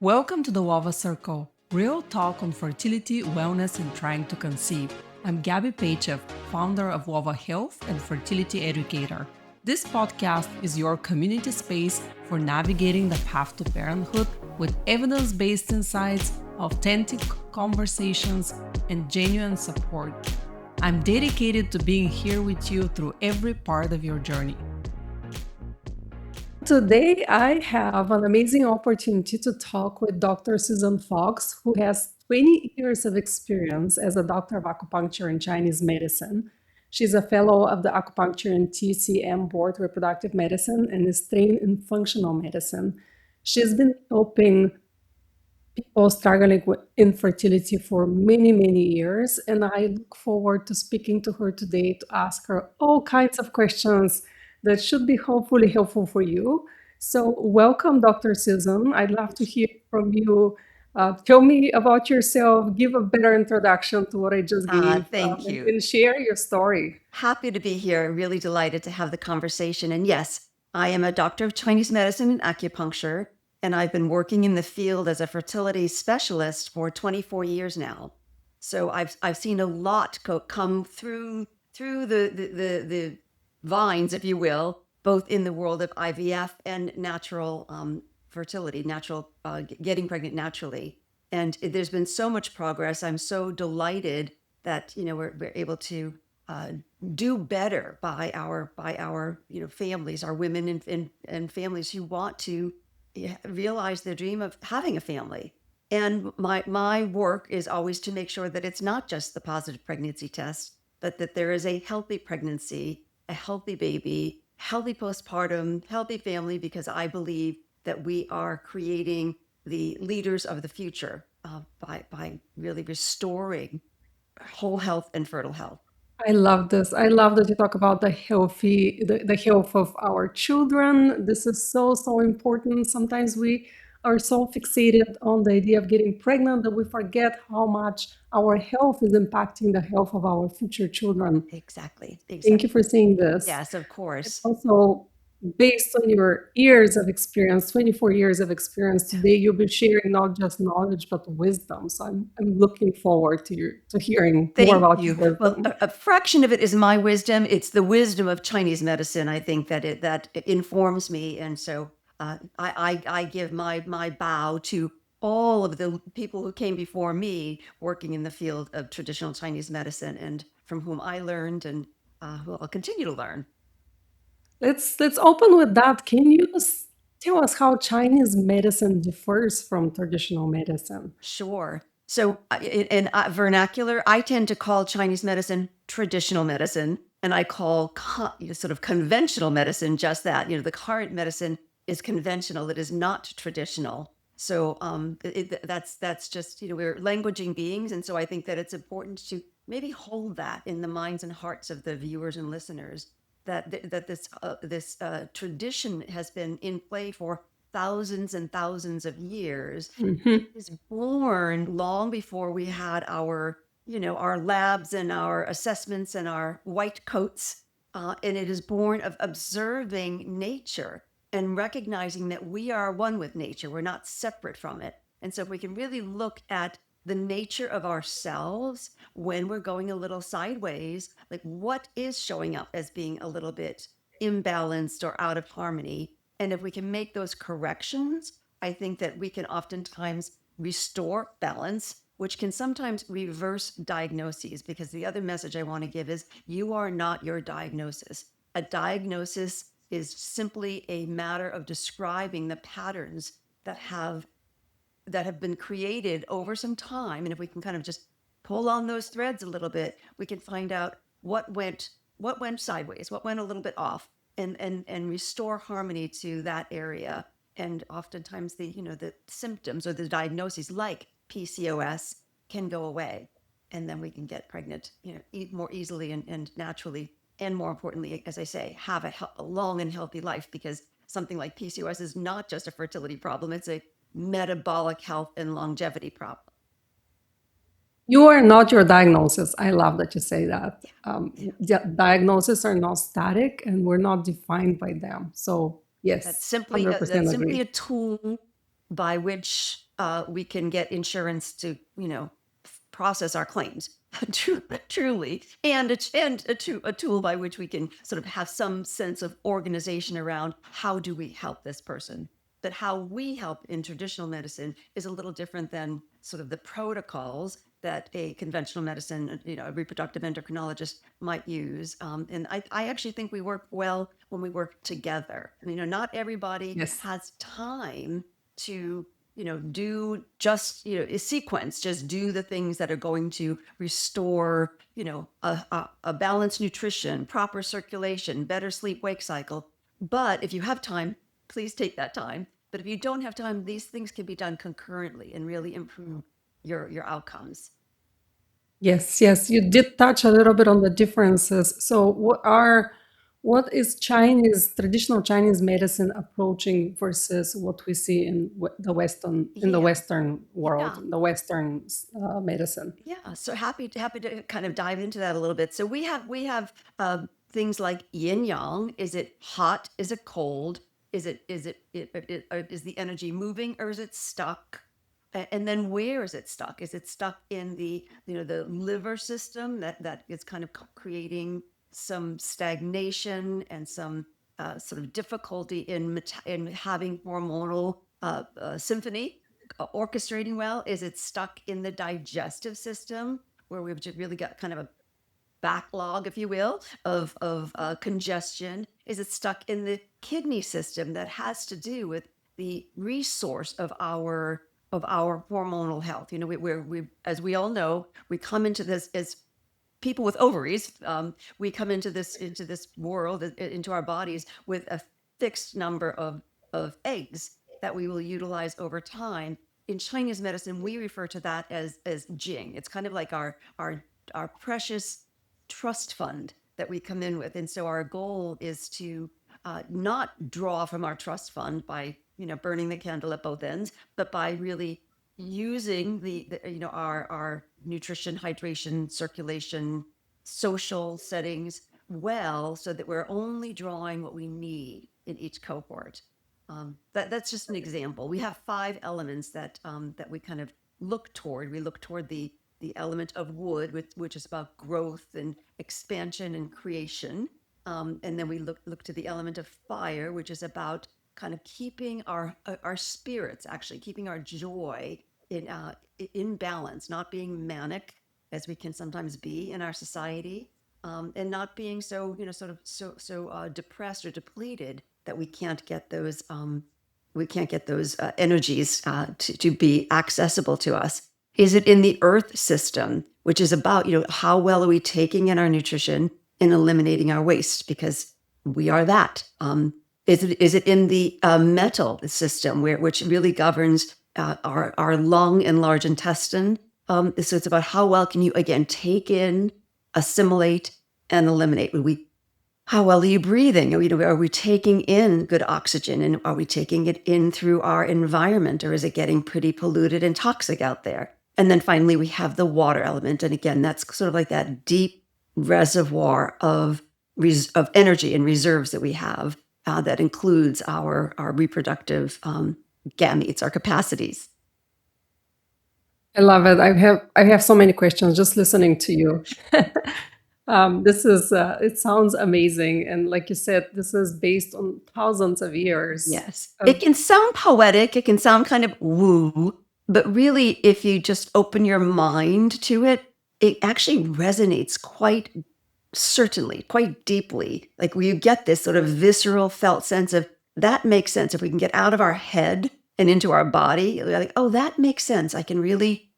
Welcome to the WOVA Circle, real talk on fertility, wellness, and trying to conceive. I'm Gabie Peytchev, founder of WOVA Health and fertility educator. This podcast is your community space for navigating the path to parenthood with evidence-based insights, authentic conversations, and genuine support. I'm dedicated to being here with you through every part of your journey. Today, I have an amazing opportunity to talk with Dr. Susan Fox, who has 20 years of experience as a doctor of acupuncture and Chinese medicine. She's a fellow of the Acupuncture and TCM Board Reproductive Medicine and is trained in functional medicine. She's been helping people struggling with infertility for many, many years, and I look forward to speaking to her today to ask her all kinds of questions that should be hopefully helpful for you. So welcome, Dr. Susan. I'd love to hear from you. Tell me about yourself, give a better introduction to what I just gave, Thank you. and share your story. Happy to be here. Really delighted to have the conversation. And yes, I am a doctor of Chinese medicine and acupuncture, and I've been working in the field as a fertility specialist for 24 years now. So I've seen a lot come through the vines, if you will, both in the world of IVF and natural fertility, getting pregnant naturally. And there's been so much progress. I'm so delighted that we're able to do better by our families, our women and families who want to realize the dream of having a family. And my work is always to make sure that it's not just the positive pregnancy test, but that there is a healthy pregnancy, a healthy baby, healthy postpartum, healthy family, because I believe that we are creating the leaders of the future by really restoring whole health and fertile health. I love this. I love that you talk about the health of our children. This is so important. Sometimes we are so fixated on the idea of getting pregnant that we forget how much our health is impacting the health of our future children. Exactly. Thank you for saying this. Yes, of course. Also, based on your years of experience, 24 years of experience, today you'll be sharing not just knowledge, but wisdom. So I'm looking forward to hearing more about you. your Well, wisdom. a fraction of it is my wisdom. It's the wisdom of Chinese medicine. I think that it informs me. And so I give my bow to all of the people who came before me working in the field of traditional Chinese medicine and from whom I learned and who I'll continue to learn. Let's open with that. Can you tell us how Chinese medicine differs from traditional medicine? Sure. So in vernacular, I tend to call Chinese medicine traditional medicine, and I call sort of conventional medicine just that. The current medicine is conventional; it is not traditional. So that's just we're languaging beings, and so I think that it's important to maybe hold that in the minds and hearts of the viewers and listeners that this tradition has been in play for thousands and thousands of years. It was born long before we had our labs and our assessments and our white coats. And it is born of observing nature and recognizing that we are one with nature. We're not separate from it. And so if we can really look at the nature of ourselves when we're going a little sideways, like what is showing up as being a little bit imbalanced or out of harmony. And if we can make those corrections, I think that we can oftentimes restore balance, which can sometimes reverse diagnoses. Because the other message I want to give is you are not your diagnosis. A diagnosis is simply a matter of describing the patterns that have been created over some time. And if we can kind of just pull on those threads a little bit, we can find out what went sideways, what went a little bit off, and restore harmony to that area. And oftentimes the symptoms or the diagnoses like PCOS can go away, and then we can get pregnant more easily and naturally, and more importantly, as I say, have a long and healthy life, because something like PCOS is not just a fertility problem, it's a metabolic health and longevity problem. You are not your diagnosis. I love that you say that. Diagnoses are not static, and we're not defined by them. So yes, That's simply 100% a agree. tool by which we can get insurance to, process our claims. Truly, and a tool by which we can sort of have some sense of organization around how do we help this person. But how we help in traditional medicine is a little different than sort of the protocols that a conventional medicine, a reproductive endocrinologist might use. And I actually think we work well when we work together. Not everybody Yes. has time to do just, a sequence, just do the things that are going to restore, a balanced nutrition, proper circulation, better sleep wake cycle. But if you have time, please take that time. But if you don't have time, these things can be done concurrently and really improve your outcomes. Yes, yes, you did touch a little bit on the differences. So what is traditional Chinese medicine approaching versus what we see in the Yeah. Western world, Yeah. in the Western medicine? Yeah, so happy to kind of dive into that a little bit. So we have things like yin yang. Is it hot? Is it cold? Is the energy moving or is it stuck? And then where is it stuck? Is it stuck in the liver system that is kind of creating some stagnation and some sort of difficulty in having hormonal symphony orchestrating well? Is it stuck in the digestive system where we've just really got kind of a backlog, if you will, of congestion? Is it stuck in the kidney system that has to do with the resource of our hormonal health? We as we all know, we come into this as people with ovaries. We come into this world, into our bodies with a fixed number of eggs that we will utilize over time. In Chinese medicine, we refer to that as Jing. It's kind of like our precious trust fund that we come in with. And so our goal is to not draw from our trust fund by burning the candle at both ends, but by really using our nutrition, hydration, circulation, social settings well, so that we're only drawing what we need in each cohort. That's just an example. We have 5 elements that we kind of look toward. We look toward the element of wood, which is about growth and expansion and creation. And then we look to the element of fire, which is about kind of keeping our spirits, actually keeping our joy in balance, not being manic as we can sometimes be in our society, and not being so depressed or depleted that we can't get those energies to be accessible to us. Is it in the earth system, which is about how well are we taking in our nutrition and eliminating our waste, because we are that. Is it in the metal system, which really governs our lung and large intestine? So it's about how well can you again take in, assimilate, and eliminate. How well are you breathing? Are we taking in good oxygen, and are we taking it in through our environment, or is it getting pretty polluted and toxic out there? And then finally, we have the water element. And again, that's sort of like that deep reservoir of energy and reserves that we have that includes our reproductive gametes, our capacities. I love it. I have so many questions just listening to you. It sounds amazing. And like you said, this is based on thousands of years. Yes. It can sound poetic. It can sound kind of woo, but really, if you just open your mind to it, it actually resonates quite certainly, quite deeply. Like you get this sort of visceral felt sense of that makes sense. If we can get out of our head and into our body, like, oh, that makes sense. I can really,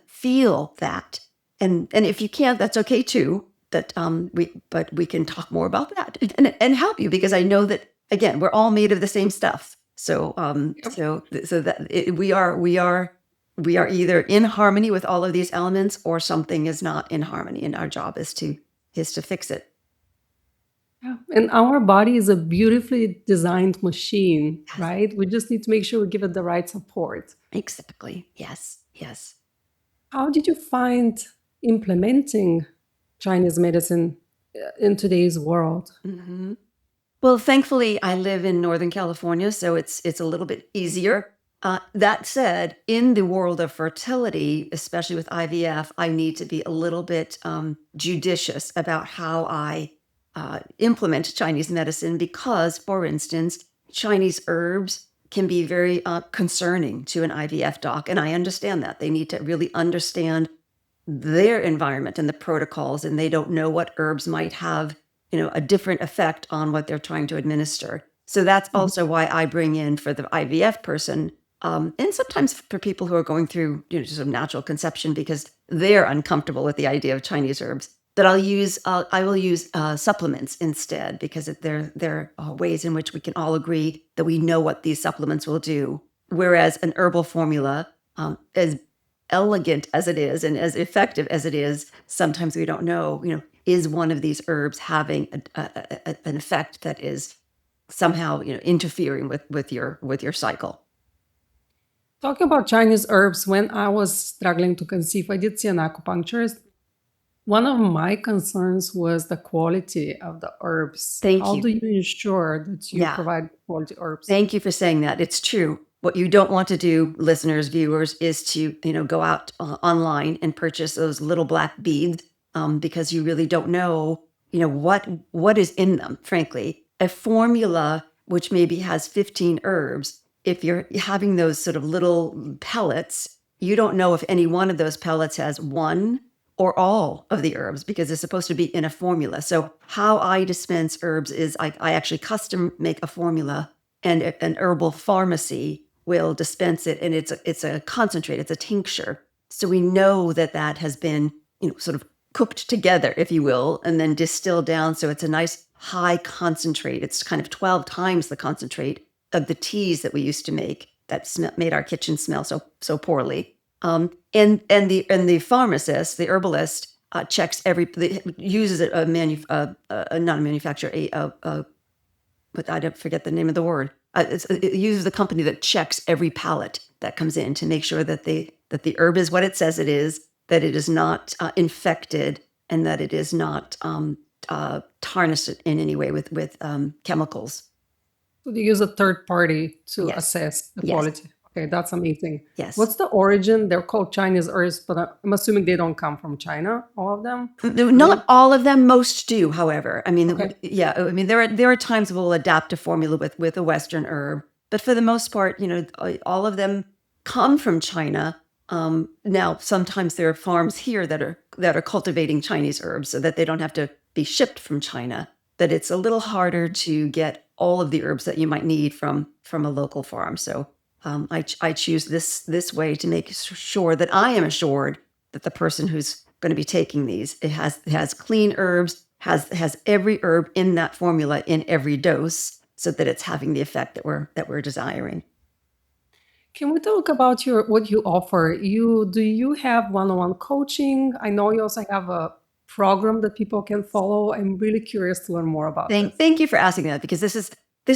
feel that. And if you can't, that's okay too. But we can talk more about that and help you, because I know that again, we're all made of the same stuff. So we are either in harmony with all of these elements, or something is not in harmony, and our job is to fix it. Yeah. And our body is a beautifully designed machine, Yes. right? We just need to make sure we give it the right support. Exactly. Yes. How did you find implementing Chinese medicine in today's world? Mm-hmm. Well, thankfully, I live in Northern California, so it's a little bit easier. That said, in the world of fertility, especially with IVF, I need to be a little bit judicious about how I implement Chinese medicine because, for instance, Chinese herbs can be very concerning to an IVF doc. And I understand that. They need to really understand their environment and the protocols, and they don't know what herbs might have, a different effect on what they're trying to administer. So that's also why I bring in for the IVF person, and sometimes for people who are going through, just some natural conception because they're uncomfortable with the idea of Chinese herbs. That I will use supplements instead because they're ways in which we can all agree that we know what these supplements will do. Whereas an herbal formula, as elegant as it is and as effective as it is, sometimes we don't know, is one of these herbs having an effect that is somehow, interfering with your cycle. Talking about Chinese herbs, when I was struggling to conceive, I did see an acupuncturist. One of my concerns was the quality of the herbs. Thank How you. do you ensure that you Yeah. provide quality herbs? Thank you for saying that. It's true. What you don't want to do, listeners, viewers, is to go out online and purchase those little black beads because you really don't know what is in them. Frankly, a formula which maybe has 15 herbs, if you're having those sort of little pellets, you don't know if any one of those pellets has one or all of the herbs because it's supposed to be in a formula. So how I dispense herbs is I actually custom make a formula, and an herbal pharmacy will dispense it, and it's a concentrate, it's a tincture. So we know that has been sort of cooked together, if you will, and then distilled down. So it's a nice high concentrate. It's kind of 12 times the concentrate of the teas that we used to make that made our kitchen smell so poorly. And the pharmacist, the herbalist, checks uses not a manufacturer, but I don't forget the name of the word. It uses the company that checks every pallet that comes in to make sure that the herb is what it says it is, that it is not infected, and that it is not tarnished in any way with chemicals. So they use a third party to Yes. assess the Yes. quality. Okay, that's amazing. Yes. What's the origin? They're called Chinese herbs, but I'm assuming they don't come from China, all of them? Not all of them. Most do, however. I mean, Okay. yeah. I mean, there are times we'll adapt a formula with a Western herb, but for the most part, all of them come from China. Now, sometimes there are farms here that are cultivating Chinese herbs so that they don't have to be shipped from China. That it's a little harder to get all of the herbs that you might need from a local farm. So I choose this way to make sure that I am assured that the person who's going to be taking these, it has clean herbs, has every herb in that formula in every dose, so that it's having the effect that we're desiring. Can we talk about what you offer? Do you have one-on-one coaching? I know you also have a program that people can follow. I'm really curious to learn more about this. Thank you for asking that, because this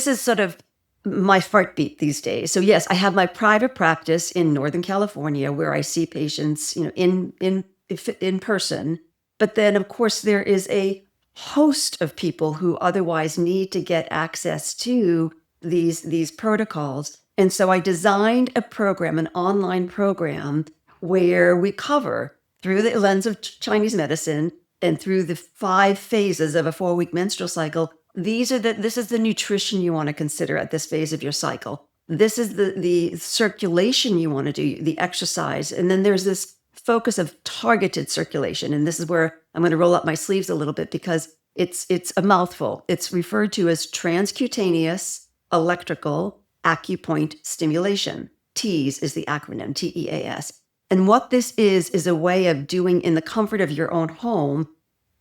is sort of my heartbeat these days. So yes, I have my private practice in Northern California where I see patients, in person. But then, of course, there is a host of people who otherwise need to get access to these protocols. And so I designed a program, an online program, where we cover through the lens of Chinese medicine and through the 5 phases of a 4-week menstrual cycle. This is the nutrition you want to consider at this phase of your cycle. This is the circulation you want to do, the exercise. And then there's this focus of targeted circulation. And this is where I'm going to roll up my sleeves a little bit because it's a mouthful. It's referred to as transcutaneous electrical acupoint stimulation. TEAS is the acronym, TEAS. And what this is a way of doing in the comfort of your own home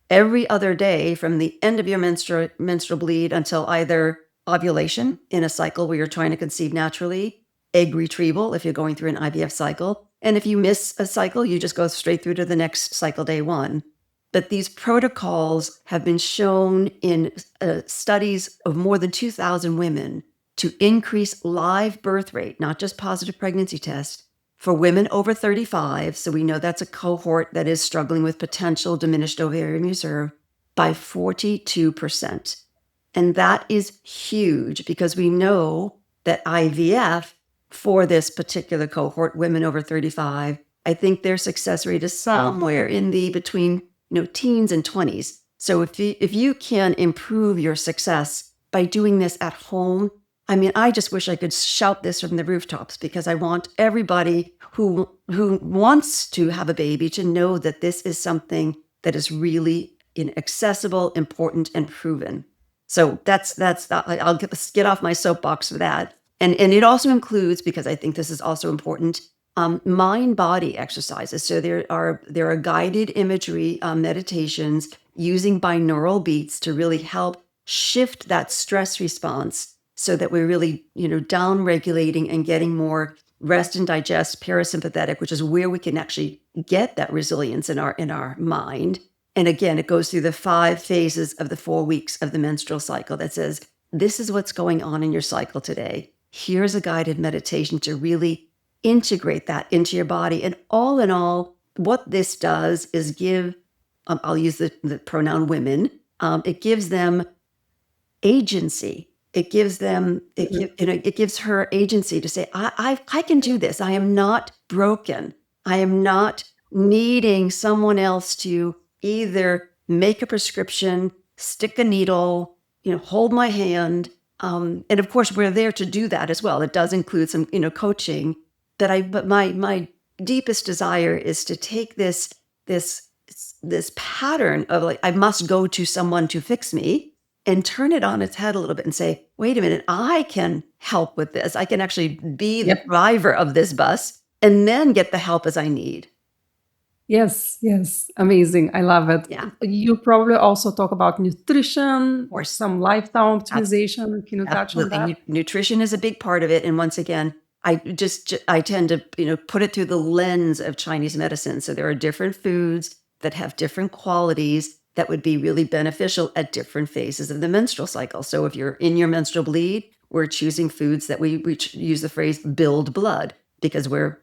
every other day from the end of your menstrual bleed until either ovulation in a cycle where you're trying to conceive naturally, egg retrieval if you're going through an IVF cycle, and if you miss a cycle, you just go straight through to the next cycle, day 1. But these protocols have been shown in studies of more than 2,000 women to increase live birth rate, not just positive pregnancy test, for women over 35, so we know that's a cohort that is struggling with potential diminished ovarian reserve, by 42%. And that is huge because we know that IVF for this particular cohort, women over 35, I think their success rate is somewhere in the between teens and 20s. So if you can improve your success by doing this at home, I mean, I just wish I could shout this from the rooftops, because I want everybody who wants to have a baby to know that this is something that is really accessible, important, and proven. So that's I'll get off my soapbox for that. And it also includes, because I think this is also important, mind-body exercises. So there are guided imagery meditations using binaural beats to really help shift that stress response, so that we're really down regulating and getting more rest and digest, parasympathetic, which is where we can actually get that resilience in our mind. And again, it goes through the 5 phases of the 4 weeks of the menstrual cycle that says, this is what's going on in your cycle today. Here's a guided meditation to really integrate that into your body. And all in all, what this does is give, I'll use the pronoun women, it gives them agency. It gives them, it gives her agency to say, I can do this. I am not broken. I am not needing someone else to either make a prescription, stick a needle, hold my hand. And of course, we're there to do that as well. It does include some, coaching. But my deepest desire is to take this pattern of like, I must go to someone to fix me, and turn it on its head a little bit and say, wait a minute, I can help with this. I can actually be the driver of this bus, and then get the help as I need. Yes, amazing. I love it. Yeah. You probably also talk about nutrition or some lifestyle optimization. Can you touch on Absolutely. that? Nutrition is a big part of it. And once again, I tend to, put it through the lens of Chinese medicine. So there are different foods that have different qualities that would be really beneficial at different phases of the menstrual cycle. So if you're in your menstrual bleed, we're choosing foods that we use the phrase build blood, because we're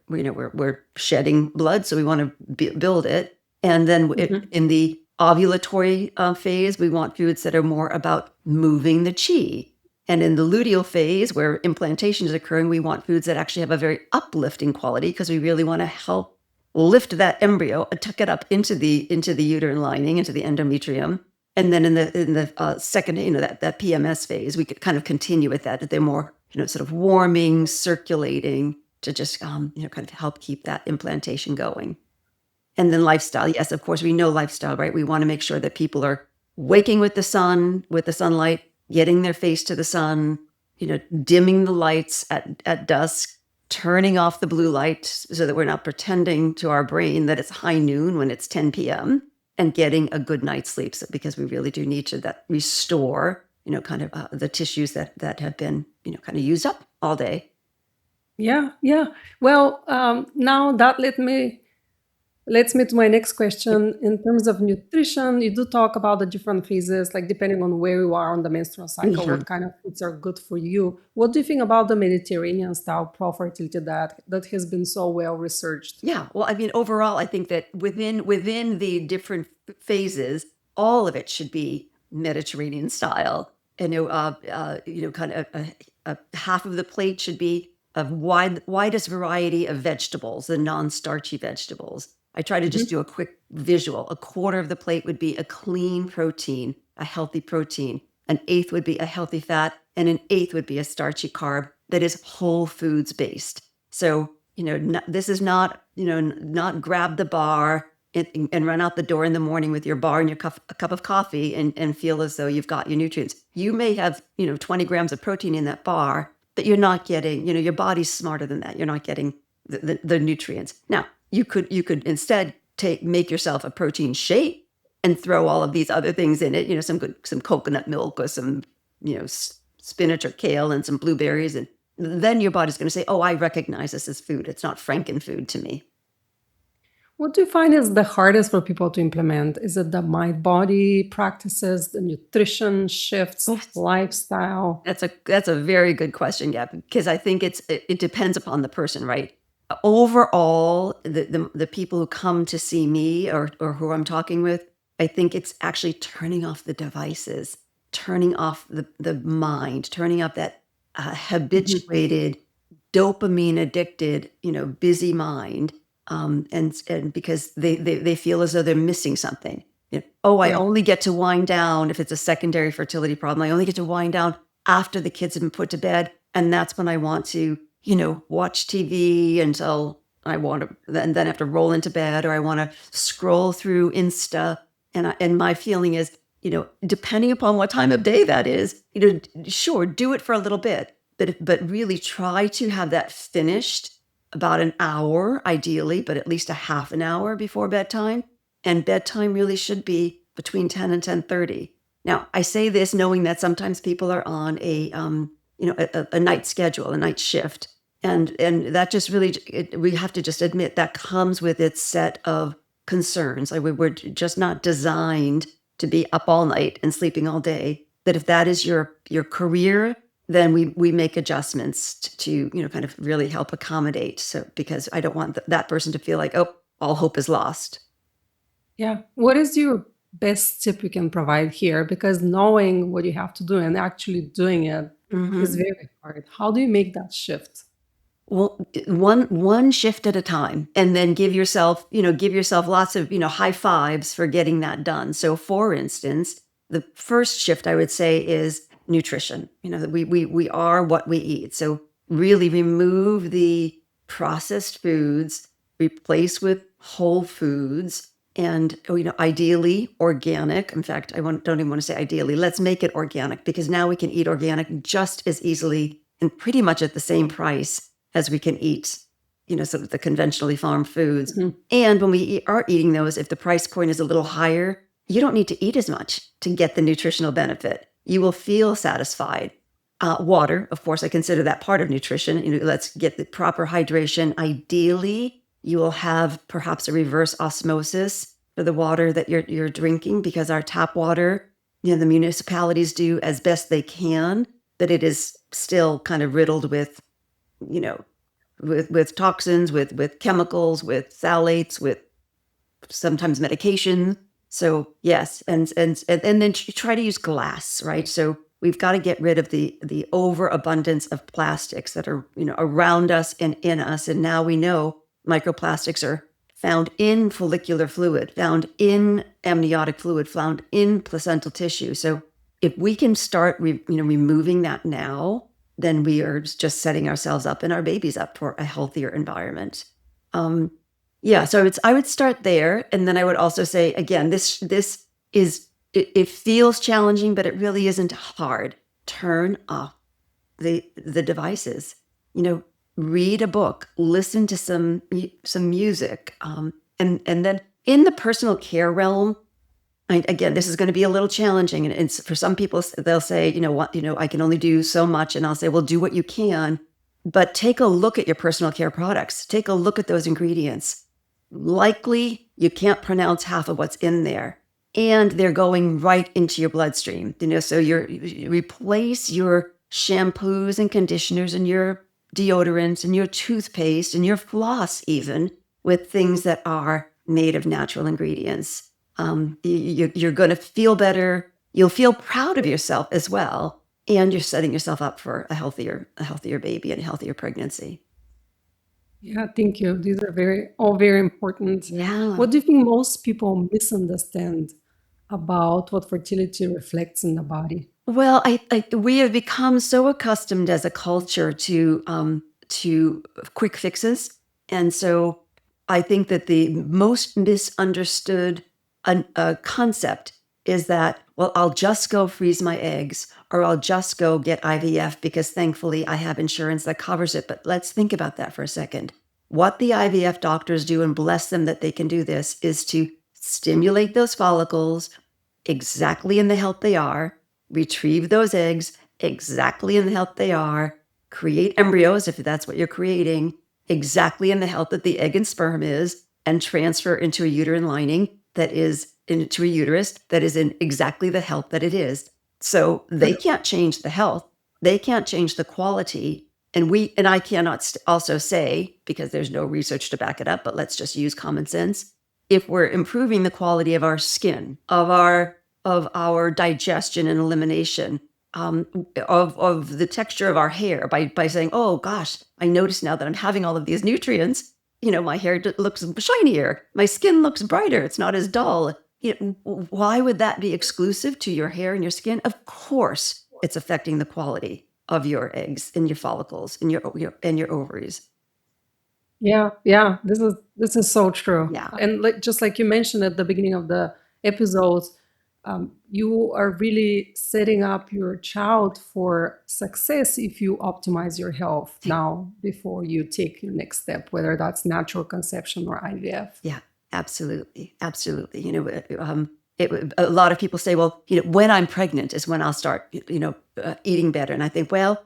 shedding blood, so we want to build it. And then in the ovulatory phase, we want foods that are more about moving the chi. And in the luteal phase, where implantation is occurring, we want foods that actually have a very uplifting quality, because we really want to help lift that embryo, tuck it up into the uterine lining, into the endometrium. And then in the second, that PMS phase, we could kind of continue with that. They're more, sort of warming, circulating, to just, kind of help keep that implantation going. And then lifestyle. Yes, of course, we know lifestyle, right? We want to make sure that people are waking with the sun, with the sunlight, getting their face to the sun, dimming the lights at dusk, turning off the blue light so that we're not pretending to our brain that it's high noon when it's 10 p.m., and getting a good night's sleep, because we really do need to restore, kind of the tissues that have been, kind of used up all day. Yeah. Well, now that leads me to my next question. In terms of nutrition, you do talk about the different phases, like depending on where you are on the menstrual cycle, what kind of foods are good for you. What do you think about the Mediterranean style pro-fertility that has been so well researched? Yeah, well, I mean, overall, I think that within the different phases, all of it should be Mediterranean style. And kind of a half of the plate should be of widest variety of vegetables, the non-starchy vegetables. I try to just do a quick visual. A quarter of the plate would be a clean protein, a healthy protein. An eighth would be a healthy fat, and an eighth would be a starchy carb that is whole foods based. So, this is not grab the bar and run out the door in the morning with your bar and a cup of coffee and feel as though you've got your nutrients. You may have, 20 grams of protein in that bar, but you're not getting, your body's smarter than that. You're not getting the nutrients. Now, you could instead make yourself a protein shake and throw all of these other things in it, some coconut milk or some, spinach or kale and some blueberries. And then your body's going to say, oh, I recognize this as food. It's not Frankenfood to me. What do you find is the hardest for people to implement? Is it the mind-body practices, the nutrition shifts, lifestyle? That's a very good question, Gabie, because I think it depends upon the person, right? Overall, the people who come to see me or who I'm talking with, I think it's actually turning off the devices, turning off the mind, turning off that habituated dopamine addicted, busy mind. And because they feel as though they're missing something. I Yeah. only get to wind down if it's a secondary fertility problem. I only get to wind down after the kids have been put to bed. And that's when I want to, watch TV until I want to, and then have to roll into bed, or I want to scroll through Insta. And my feeling is, depending upon what time of day that is, sure, do it for a little bit, but really try to have that finished about an hour, ideally, but at least a half an hour before bedtime. And bedtime really should be between 10 and 10:30. Now, I say this knowing that sometimes people are on a night schedule, a night shift. And that just really, we have to just admit that comes with its set of concerns. Like we're just not designed to be up all night and sleeping all day. That if that is your career, then we make adjustments to kind of really help accommodate. So because I don't want that person to feel like, oh, all hope is lost. Yeah. What is your best tip you can provide here? Because knowing what you have to do and actually doing it is very hard. How do you make that shift? Well, one shift at a time, and then give yourself lots of, high fives for getting that done. So for instance, the first shift I would say is nutrition. That we are what we eat. So really remove the processed foods, replace with whole foods, and ideally organic. In fact, don't even want to say ideally. Let's make it organic, because now we can eat organic just as easily and pretty much at the same price as we can eat, some of the conventionally farmed foods. And when we are eating those, if the price point is a little higher, you don't need to eat as much to get the nutritional benefit. You will feel satisfied. Water, of course, I consider that part of nutrition. Let's get the proper hydration. Ideally, you will have perhaps a reverse osmosis for the water that you're drinking, because our tap water, the municipalities do as best they can, but it is still kind of riddled with with toxins, with chemicals, with phthalates, with sometimes medication. So yes, and then try to use glass, right? So we've got to get rid of the overabundance of plastics that are around us and in us. And now we know microplastics are found in follicular fluid, found in amniotic fluid, found in placental tissue. So if we can start removing that now, then we are just setting ourselves up and our babies up for a healthier environment. So I would start there. And then I would also say, again, this is, it feels challenging, but it really isn't hard. Turn off the devices, read a book, listen to some music. And then in the personal care realm, again, this is going to be a little challenging. And for some people, they'll say, I can only do so much. And I'll say, well, do what you can, but take a look at your personal care products. Take a look at those ingredients. Likely, you can't pronounce half of what's in there. And they're going right into your bloodstream. So you replace your shampoos and conditioners and your deodorants and your toothpaste and your floss even with things that are made of natural ingredients. You're going to feel better. You'll feel proud of yourself as well. And you're setting yourself up for a healthier baby and a healthier pregnancy. Yeah, thank you. These are all very important. Yeah. What do you think most people misunderstand about what fertility reflects in the body? Well, we have become so accustomed as a culture to quick fixes. And so I think that the most misunderstood concept is that, well, I'll just go freeze my eggs, or I'll just go get IVF because thankfully I have insurance that covers it. But let's think about that for a second. What the IVF doctors do, and bless them that they can do this, is to stimulate those follicles exactly in the health they are, retrieve those eggs exactly in the health they are, create embryos, if that's what you're creating, exactly in the health that the egg and sperm is, and transfer into a uterine lining that is into a uterus that is in exactly the health that it is. So they can't change the health. They can't change the quality. And I cannot also say, because there's no research to back it up, but let's just use common sense. If we're improving the quality of our skin, of our digestion and elimination, of the texture of our hair by saying, oh gosh, I notice now that I'm having all of these nutrients. My hair looks shinier, my skin looks brighter, it's not as dull. Why would that be exclusive to your hair and your skin? Of course, it's affecting the quality of your eggs and your follicles and your ovaries. Yeah. This is so true. Yeah. And just like you mentioned at the beginning of the episodes, you are really setting up your child for success if you optimize your health now before you take your next step, whether that's natural conception or IVF. Yeah, absolutely. A lot of people say, well, when I'm pregnant is when I'll start, eating better. And I think, well,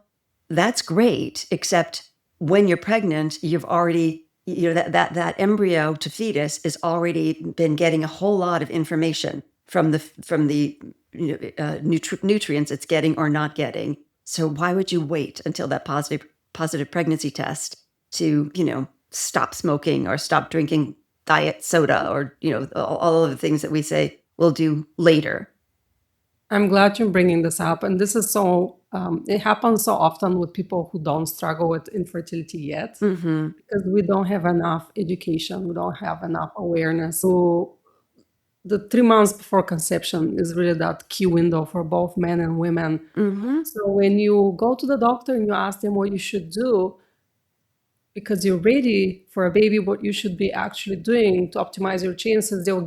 that's great, except when you're pregnant, you've already, that embryo to fetus has already been getting a whole lot of information from the nutrients it's getting or not getting. So why would you wait until that positive pregnancy test to, stop smoking or stop drinking diet soda or, all of the things that we say we'll do later? I'm glad you're bringing this up. And this is it happens so often with people who don't struggle with infertility yet, because we don't have enough education, we don't have enough awareness. So the 3 months before conception is really that key window for both men and women. So when you go to the doctor and you ask them what you should do, because you're ready for a baby, what you should be actually doing to optimize your chances, they will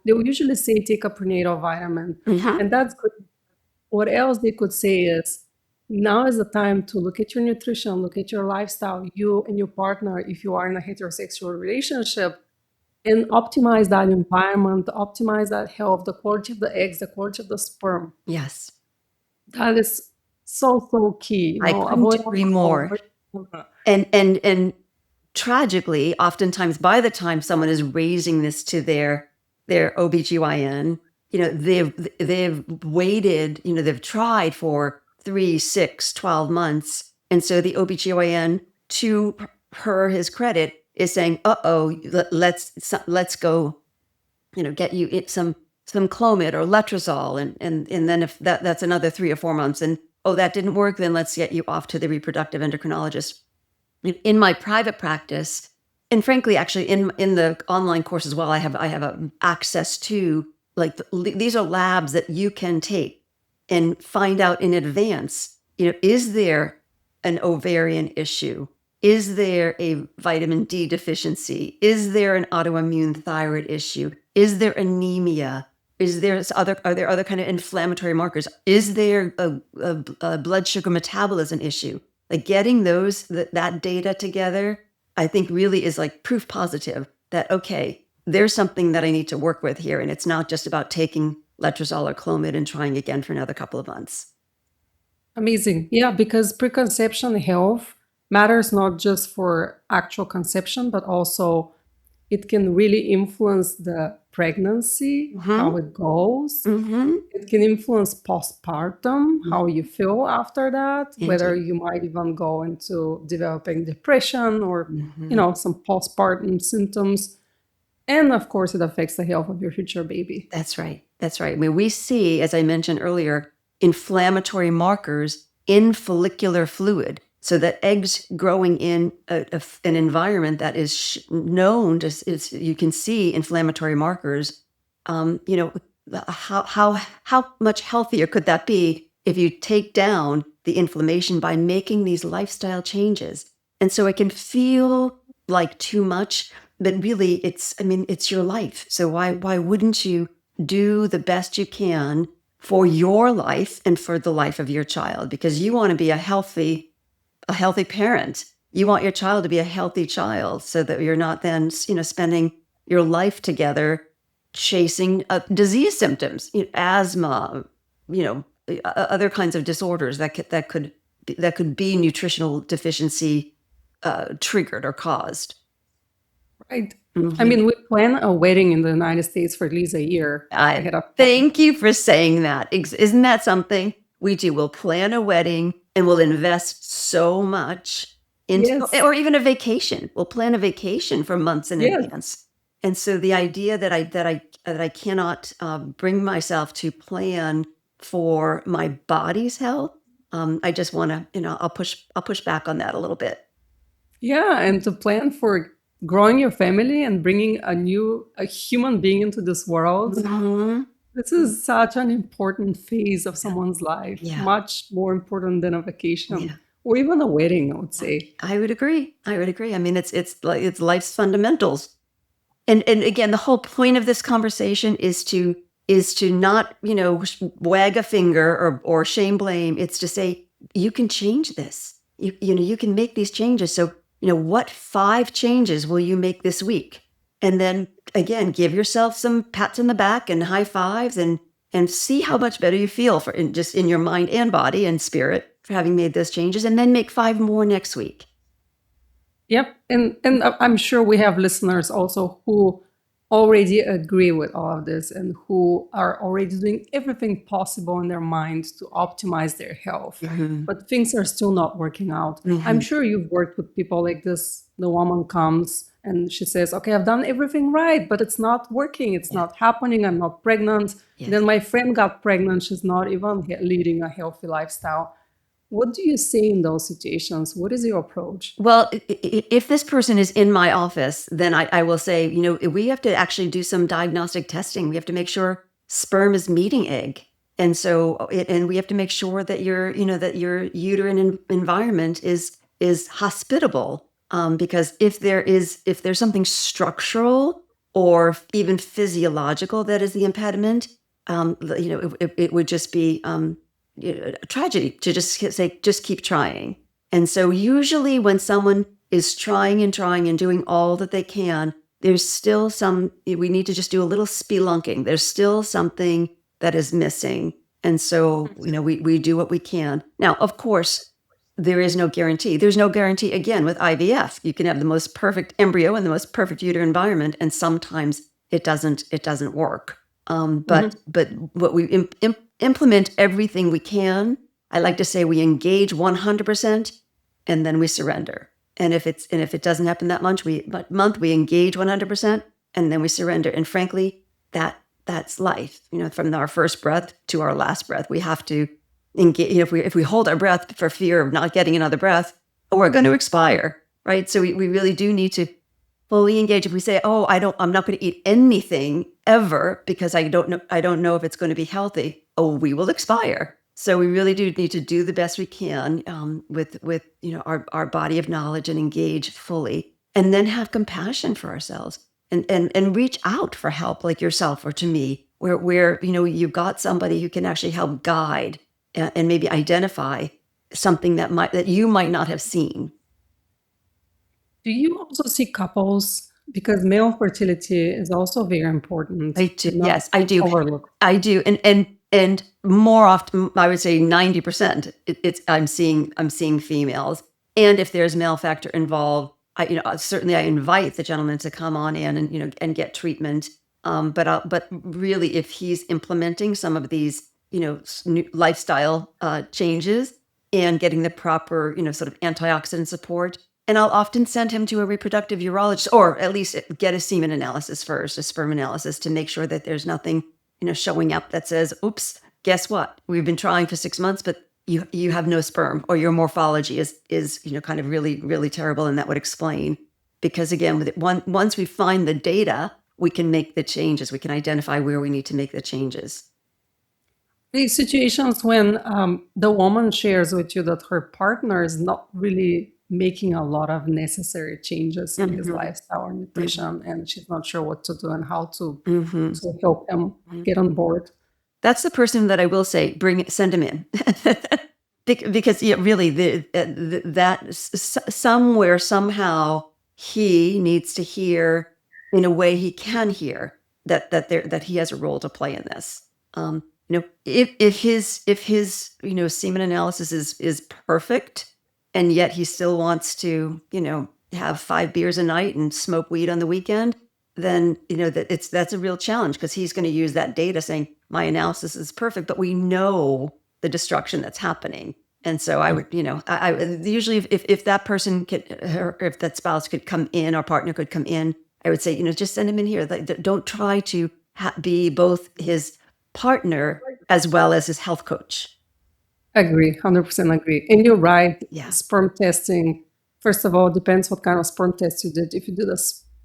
usually say take a prenatal vitamin. And that's good. What else they could say is, now is the time to look at your nutrition, look at your lifestyle, you and your partner, if you are in a heterosexual relationship, and optimize that environment, optimize that health, the quality of the eggs, the quality of the sperm. Yes. That is so key. I couldn't agree more. And tragically, oftentimes by the time someone is raising this to their OBGYN, they've waited, they've tried for 3, 6, 12 months. And so the OBGYN, to his credit, is saying, let's go, get you some Clomid or Letrozole. And then if that's another 3 or 4 months and, that didn't work, then let's get you off to the reproductive endocrinologist. In my private practice, and frankly, actually in the online course as well, I have access to, these are labs that you can take and find out in advance, is there an ovarian issue? Is there a vitamin D deficiency? Is there an autoimmune thyroid issue? Is there anemia? Are there other kind of inflammatory markers? Is there a blood sugar metabolism issue? Getting that data together, I think really is proof positive that, okay, there's something that I need to work with here. And it's not just about taking Letrozole or Clomid and trying again for another couple of months. Amazing. Yeah, because preconception health matters not just for actual conception, but also it can really influence the pregnancy, how it goes. It can influence postpartum, how you feel after that, whether you might even go into developing depression or, some postpartum symptoms. And of course, it affects the health of your future baby. That's right. I mean, we see, as I mentioned earlier, inflammatory markers in follicular fluid. So that eggs growing in an environment that is known to, you can see inflammatory markers. How much healthier could that be if you take down the inflammation by making these lifestyle changes? And so it can feel like too much, but really it's your life. So why wouldn't you do the best you can for your life and for the life of your child? Because you want to be a healthy parent. You want your child to be a healthy child so that you're not then, spending your life together chasing disease symptoms, asthma, other kinds of disorders that could be nutritional deficiency triggered or caused. Right. I mean, we plan a wedding in the United States for at least a year. Thank you for saying that. Isn't that something? We do. We'll plan a wedding and we'll invest so much into, or even a vacation. We'll plan a vacation for months in advance. And so the idea that I cannot bring myself to plan for my body's health, I just want to, I'll push back on that a little bit. Yeah, and to plan for growing your family and bringing a human being into this world. Mhm. This is such an important phase of someone's life, Yeah. much more important than a vacation Yeah. or even a wedding, I would say. I would agree. I mean, it's life's fundamentals. And again, the whole point of this conversation is to not, wag a finger or shame blame. It's to say, you can change this. You can make these changes. So, what 5 changes will you make this week? And then again, give yourself some pats on the back and high fives and see how much better you feel just in your mind and body and spirit for having made those changes, and then make 5 more next week. Yep. And I'm sure we have listeners also who already agree with all of this and who are already doing everything possible in their mind to optimize their health. But things are still not working out. I'm sure you've worked with people like this. The woman comes and she says, okay, I've done everything right, but it's not working. It's not happening. I'm not pregnant. Then my friend got pregnant. She's not even leading a healthy lifestyle. What do you say in those situations? What is your approach? Well, if this person is in my office, then I will say, we have to actually do some diagnostic testing. We have to make sure sperm is meeting egg. And so, and we have to make sure that your uterine environment is hospitable. Because if there's something structural or even physiological that is the impediment, it would just be a tragedy to just say, just keep trying. And so usually when someone is trying and doing all that they can, there's still we need to just do a little spelunking. There's still something that is missing. And so, we do what we can. Now, of course, there is no guarantee. There's no guarantee, again, with IVF. You can have the most perfect embryo and the most perfect uterine environment, and sometimes it doesn't work. But what we implement everything we can. I like to say we engage 100% and then we surrender. And if it doesn't happen that month, we engage 100% and then we surrender. And frankly, that's life. From our first breath to our last breath, we have to engage. If we hold our breath for fear of not getting another breath, we're going to expire, right? So we really do need to fully engage. If we say, I'm not going to eat anything ever because I don't know if it's going to be healthy, we will expire. So we really do need to do the best we can with our body of knowledge and engage fully, and then have compassion for ourselves and reach out for help, like yourself or to me, where you've got somebody who can actually help guide and maybe identify something that you might not have seen. Do you also see couples, because male fertility is also very important? I do. Yes, I do. Overlook. I do, and more often, I would say 90%. I'm seeing females, and if there's male factor involved, certainly I invite the gentleman to come on in and get treatment. But really, if he's implementing some of these new lifestyle changes and getting the proper sort of antioxidant support. And I'll often send him to a reproductive urologist, or at least get a semen analysis first, a sperm analysis, to make sure that there's nothing, showing up that says, oops, guess what? We've been trying for 6 months, but you have no sperm, or your morphology is kind of really, really terrible. And that would explain, because again, once we find the data, we can make the changes. We can identify where we need to make the changes. These situations when the woman shares with you that her partner is not really making a lot of necessary changes in his lifestyle or nutrition, and she's not sure what to do and how to help him get on board. That's the person that I will say, send him in. Because really, that somewhere, somehow, he needs to hear, in a way he can hear, that he has a role to play in this. If his semen analysis is perfect, and yet he still wants to, have 5 beers a night and smoke weed on the weekend, then, that's a real challenge, because he's going to use that data saying, my analysis is perfect, but we know the destruction that's happening. And so I would, I usually, if that person or if that spouse could come in, or partner could come in, I would say, just send him in here. Don't try to be both his partner as well as his health coach. Agree, 100% agree. And you're right. Yeah. Sperm testing, first of all, depends what kind of sperm test you did. If you did a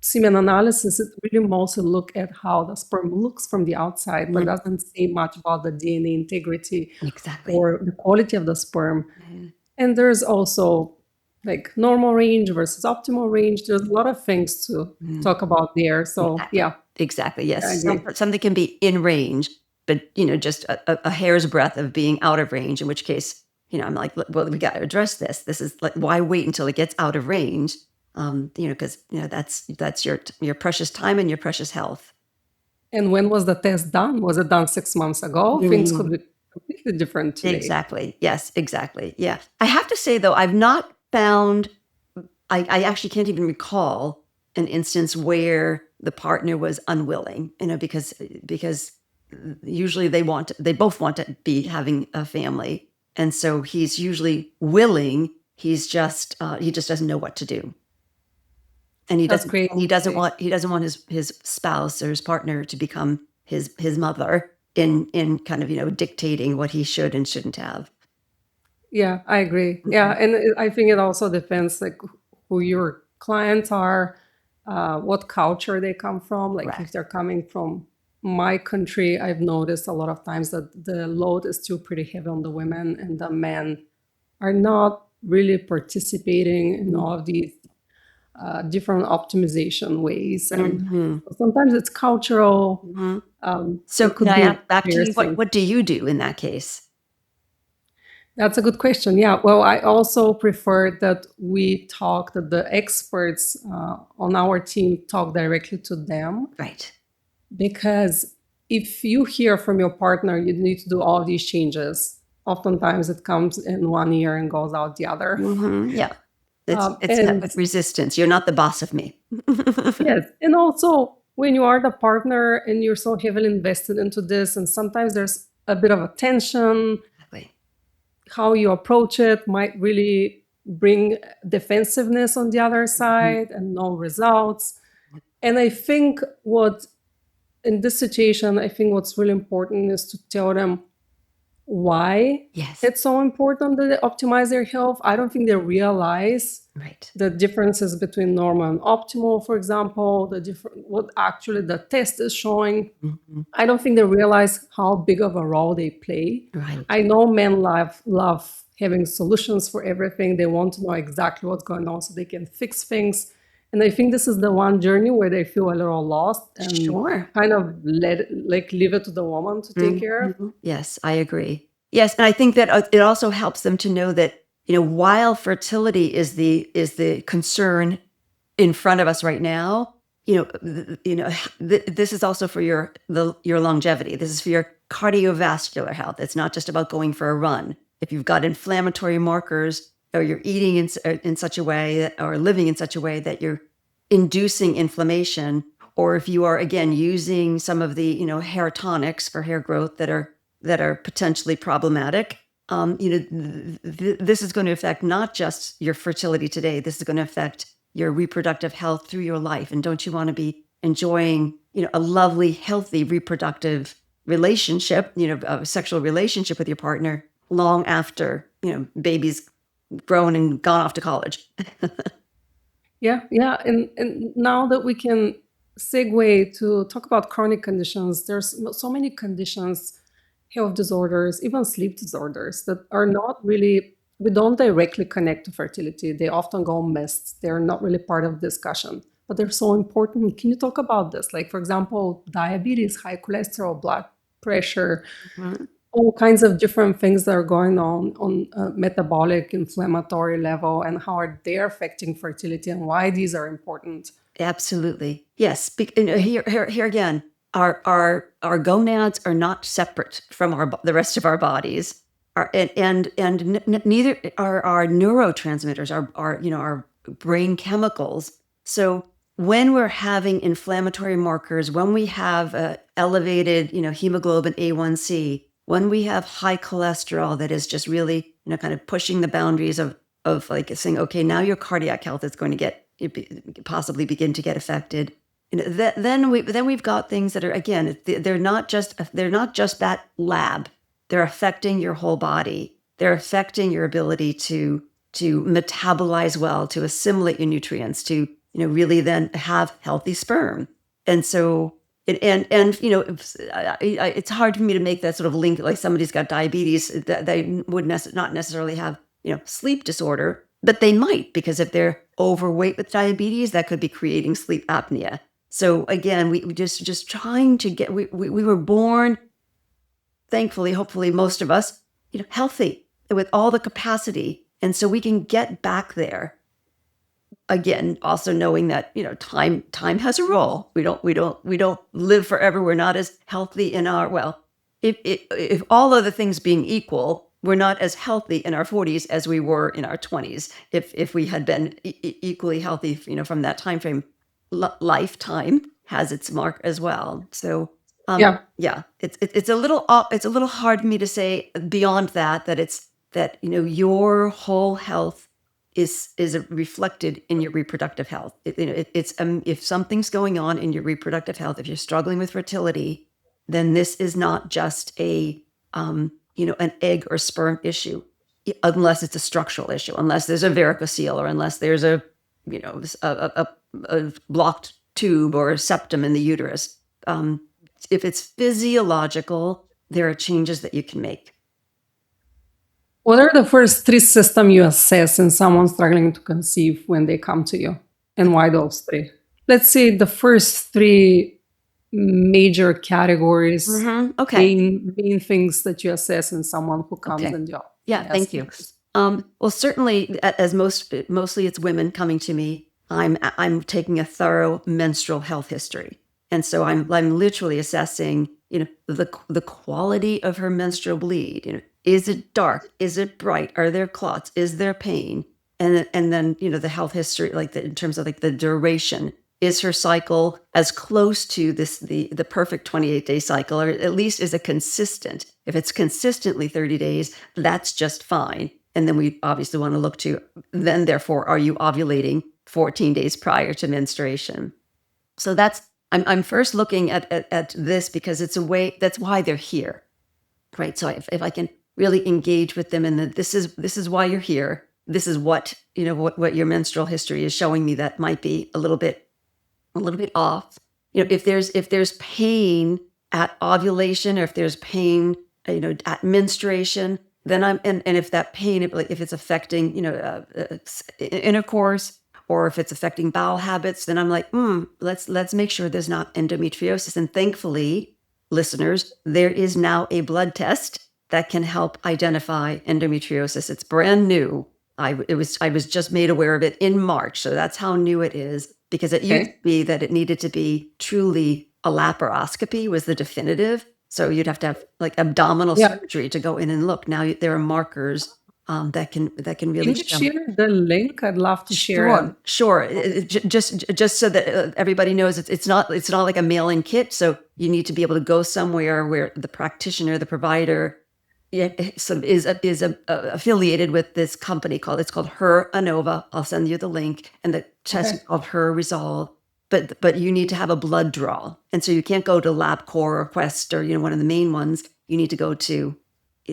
semen analysis, it really mostly look at how the sperm looks from the outside, but doesn't say much about the DNA integrity Exactly. or the quality of the sperm. Mhm. And there's also like normal range versus optimal range. There's a lot of things to talk about there. So Exactly. yeah, Exactly. I Yes. agree. Something can be in range, but just a hair's breadth of being out of range, in which case, I'm like, well, we got to address this. This is like, why wait until it gets out of range? Because that's your precious time and your precious health. And when was the test done? Was it done 6 months ago? Things could be completely different today. Exactly. Yes, exactly. Yeah. I have to say, though, I've not found, I actually can't even recall an instance where the partner was unwilling, because usually they both want to be having a family. And so he's usually willing. He just doesn't know what to do. And he That's doesn't, great. and he doesn't want his spouse or his partner to become his mother in kind of, dictating what he should and shouldn't have. Yeah, I agree. Yeah, and I think it also depends like who your clients are, what culture they come from. Like if they're coming from my country, I've noticed a lot of times that the load is still pretty heavy on the women, and the men are not really participating in all of these different optimization ways. And sometimes it's cultural. So it could can I be ask back to you, embarrassing. what do you do in that case? That's a good question. Yeah. Well, I also prefer that that the experts on our team talk directly to them. Right. Because if you hear from your partner, you need to do all these changes. Oftentimes it comes in one ear and goes out the other. Yeah. It's met And with resistance. You're not the boss of me. yes. And also, when you are the partner and you're so heavily invested into this, and sometimes there's a bit of a tension, Exactly. how you approach it might really bring defensiveness on the other side and no results. And I think in this situation, I think what's really important is to tell them why Yes. it's so important that they optimize their health. I don't think they realize Right. the differences between normal and optimal, for example, what actually the test is showing. I don't think they realize how big of a role they play. Right. I know men love having solutions for everything. They want to know exactly what's going on so they can fix things. And I think this is the one journey where they feel a little lost and Sure. kind of leave it to the woman to take care of. Yes, I agree. Yes, and I think that it also helps them to know that while fertility is the concern in front of us right now, this is also for your longevity. This is for your cardiovascular health. It's not just about going for a run. If you've got inflammatory markers, or you're eating in such a way or living in such a way that you're inducing inflammation, or if you are again using some of the hair tonics for hair growth that are potentially problematic, this is going to affect not just your fertility today. This is going to affect your reproductive health through your life. And don't you want to be enjoying a lovely, healthy reproductive relationship, a sexual relationship with your partner long after baby's grown and gone off to college? Yeah. And now that we can segue to talk about chronic conditions, there's so many conditions, health disorders, even sleep disorders that are not really, we don't directly connect to fertility. They often go missed. They're not really part of discussion, but they're so important. Can you talk about this? Like, for example, diabetes, high cholesterol, blood pressure, all kinds of different things that are going on a metabolic, inflammatory level, and how are they affecting fertility and why these are important. Absolutely. Yes. Here again, our gonads are not separate from the rest of our bodies. Neither are our neurotransmitters, our brain chemicals. So when we're having inflammatory markers, when we have elevated, hemoglobin A1C, when we have high cholesterol that is just really, kind of pushing the boundaries of like saying, okay, now your cardiac health is going to possibly begin to get affected. Then we've got things that are, again, they're not just that lab. they're affecting your whole body. They're affecting your ability to metabolize well, to assimilate your nutrients, to really then have healthy sperm. And so it's hard for me to make that sort of link, like somebody's got diabetes, that they would not necessarily have sleep disorder, but they might, because if they're overweight with diabetes, that could be creating sleep apnea. So again, we just trying to get, we were born, thankfully, hopefully most of us, healthy with all the capacity. And so we can get back there. Again, also knowing that, time has a role. We don't live forever. We're not as healthy in our, well, if all other things being equal, we're not as healthy in our 40s as we were in our 20s. If we had been equally healthy, from that time frame, lifetime has its mark as well. So it's a little hard for me to say beyond that your whole health is reflected in your reproductive health. If something's going on in your reproductive health, if you're struggling with fertility, then this is not just an egg or sperm issue, unless it's a structural issue, unless there's a varicocele, or unless there's a blocked tube or a septum in the uterus. If it's physiological, there are changes that you can make. What are the first three systems you assess in someone struggling to conceive when they come to you, and why those three? Let's say the first three major categories, main things that you assess in someone who comes and you. Yeah, thank you. Well, certainly, as mostly it's women coming to me, I'm taking a thorough menstrual health history, and so I'm literally assessing, the quality of her menstrual bleed. Is it dark? Is it bright? Are there clots? Is there pain? And then the health history, in terms of the duration. Is her cycle as close to the perfect 28-day cycle, or at least is it consistent? If it's consistently 30 days, that's just fine. And then we obviously want to look to, then therefore, are you ovulating 14 days prior to menstruation? So I'm first looking at this because it's a way, that's why they're here, right? So if I can really engage with them, and that this is why you're here. This is what your menstrual history is showing me that might be a little bit off. If there's pain at ovulation, or if there's pain, at menstruation, then and if that pain, if it's affecting, intercourse, or if it's affecting bowel habits, then I'm like, let's make sure there's not endometriosis. And thankfully, listeners, there is now a blood test that can help identify endometriosis. It's brand new. I was just made aware of it in March, so that's how new it is. Because it used to be that it needed to be truly a laparoscopy was the definitive. So you'd have to have abdominal surgery to go in and look. Now there are markers that can really. Can you share the link? I'd love to share it. Sure. Just so that everybody knows, it's not like a mail-in kit. So you need to be able to go somewhere where the practitioner, the provider, is affiliated with this company it's called Her Anova. I'll send you the link, and the test is called Her Resolve. But you need to have a blood draw, and so you can't go to LabCorp or Quest or one of the main ones. You need to go to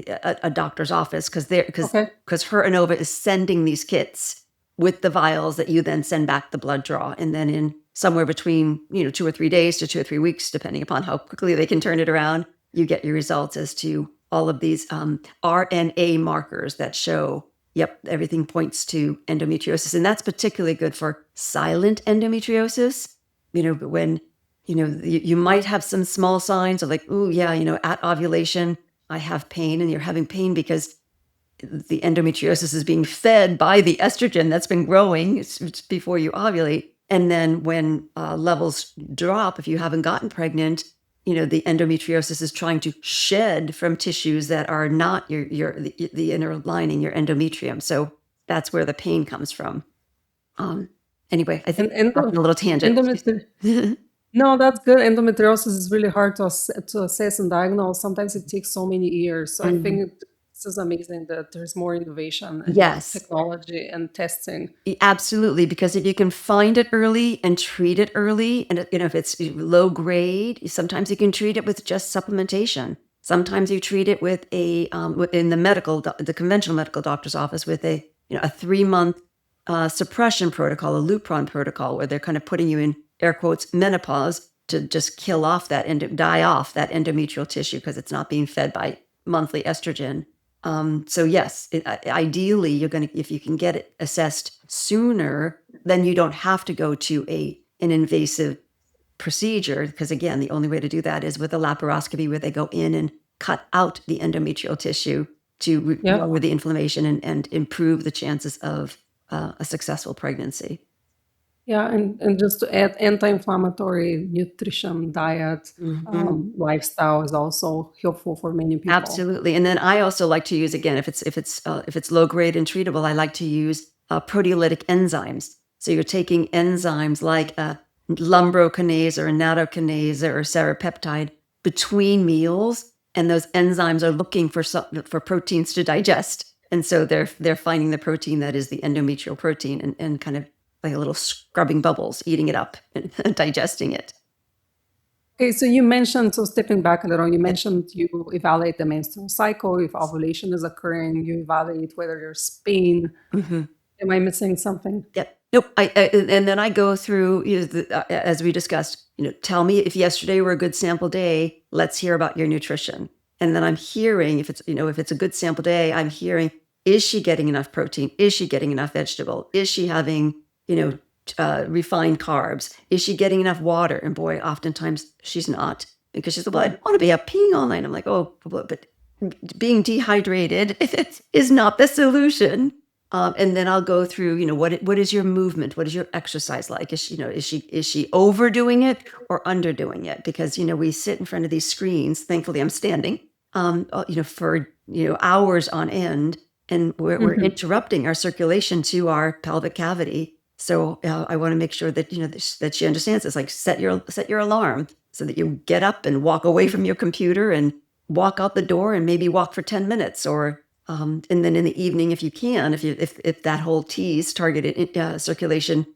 a doctor's office because Her Anova is sending these kits with the vials that you then send back the blood draw, and then in somewhere between 2 or 3 days to 2 or 3 weeks, depending upon how quickly they can turn it around, you get your results as to all of these RNA markers that show, everything points to endometriosis. And that's particularly good for silent endometriosis, when, you might have some small signs of at ovulation, I have pain, and you're having pain because the endometriosis is being fed by the estrogen that's been growing it's before you ovulate. And then when levels drop, if you haven't gotten pregnant, the endometriosis is trying to shed from tissues that are not the inner lining, your endometrium. So that's where the pain comes from. Anyway, I think I'm a little tangent. No, that's good. Endometriosis is really hard to assess and diagnose. Sometimes it takes so many years. So I think this is amazing that there's more innovation and technology and testing. Absolutely, because if you can find it early and treat it early, and if it's low grade, sometimes you can treat it with just supplementation. Sometimes you treat it with within the conventional medical doctor's office with a 3-month suppression protocol, a Lupron protocol, where they're kind of putting you in air quotes menopause to just kill off die off that endometrial tissue because it's not being fed by monthly estrogen. So yes, ideally, if you can get it assessed sooner, then you don't have to go to an invasive procedure, because again, the only way to do that is with a laparoscopy, where they go in and cut out the endometrial tissue to lower the inflammation and improve the chances of a successful pregnancy. Yeah, and just to add, anti-inflammatory nutrition, diet, lifestyle is also helpful for many people. Absolutely. And then I also like to use, again, if it's low grade and treatable, I like to use proteolytic enzymes. So you're taking enzymes like lumbrokinase or nattokinase or serrapeptide between meals, and those enzymes are looking for proteins to digest. And so they're finding the protein that is the endometrial protein and kind of like a little scrubbing bubbles, eating it up and digesting it. Okay, so you mentioned, so stepping back a little, you mentioned you evaluate the menstrual cycle, if ovulation is occurring, you evaluate whether there's pain. Am I missing something? Yep. Nope. And then I go through, as we discussed, tell me if yesterday were a good sample day, let's hear about your nutrition. And then I'm hearing, if it's a good sample day, I'm hearing, is she getting enough protein? Is she getting enough vegetable? Is she having, refined carbs? Is she getting enough water? And boy, oftentimes she's not, because she's like, well, I don't want to be up peeing all night. I'm like, oh, but being dehydrated is not the solution. And then I'll go through, what is your movement? What is your exercise like? Is she overdoing it or underdoing it? Because, we sit in front of these screens. Thankfully, I'm standing, for, hours on end, and we're interrupting our circulation to our pelvic cavity. So I want to make sure that, that she understands this, like set your alarm so that you get up and walk away from your computer and walk out the door and maybe walk for 10 minutes or and then in the evening, if you can, if that whole T's targeted circulation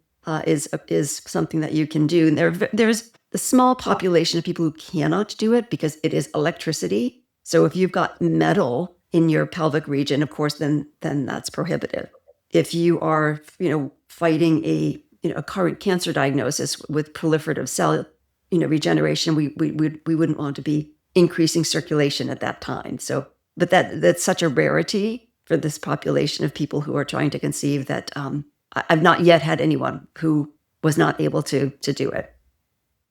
is something that you can do. And there's a small population of people who cannot do it because it is electricity. So if you've got metal in your pelvic region, of course, then that's prohibitive. If you are, fighting a current cancer diagnosis with proliferative cell, regeneration, we wouldn't want to be increasing circulation at that time. So. But that's such a rarity for this population of people who are trying to conceive that I've not yet had anyone who was not able to do it.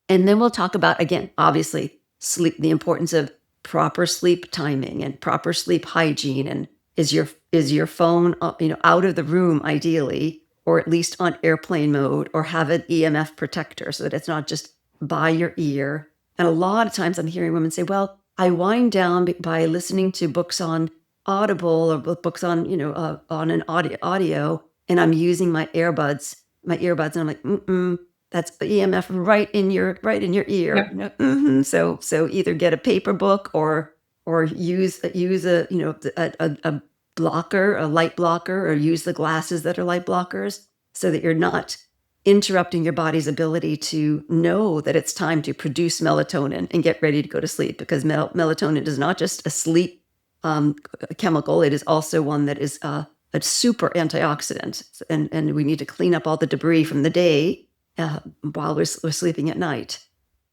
And then we'll talk about, again, obviously, sleep, the importance of proper sleep timing and proper sleep hygiene. And is your phone out of the room ideally, or at least on airplane mode, or have an EMF protector so that it's not just by your ear. And a lot of times I'm hearing women say, well, I wind down by listening to books on Audible or books on, on an audio, and I'm using my earbuds, and I'm like, that's the EMF right in your ear. Yeah. So either get a paper book or use a blocker, a light blocker, or use the glasses that are light blockers so that you're not interrupting your body's ability to know that it's time to produce melatonin and get ready to go to sleep, because melatonin is not just a sleep chemical. It is also one that is a super antioxidant, and we need to clean up all the debris from the day while we're sleeping at night.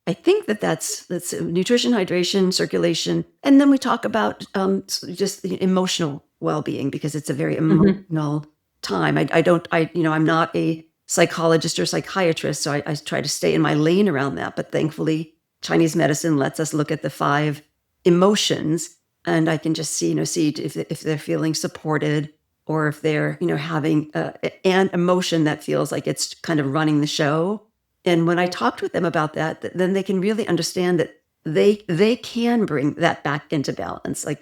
I think that's nutrition, hydration, circulation, and then we talk about just the emotional well-being, because it's a very emotional time. I'm not a psychologist or psychiatrist, so I try to stay in my lane around that. But thankfully, Chinese medicine lets us look at the 5 emotions, and I can just see if they're feeling supported, or if they're having an emotion that feels like it's kind of running the show. And when I talked with them about that, then they can really understand that they can bring that back into balance, like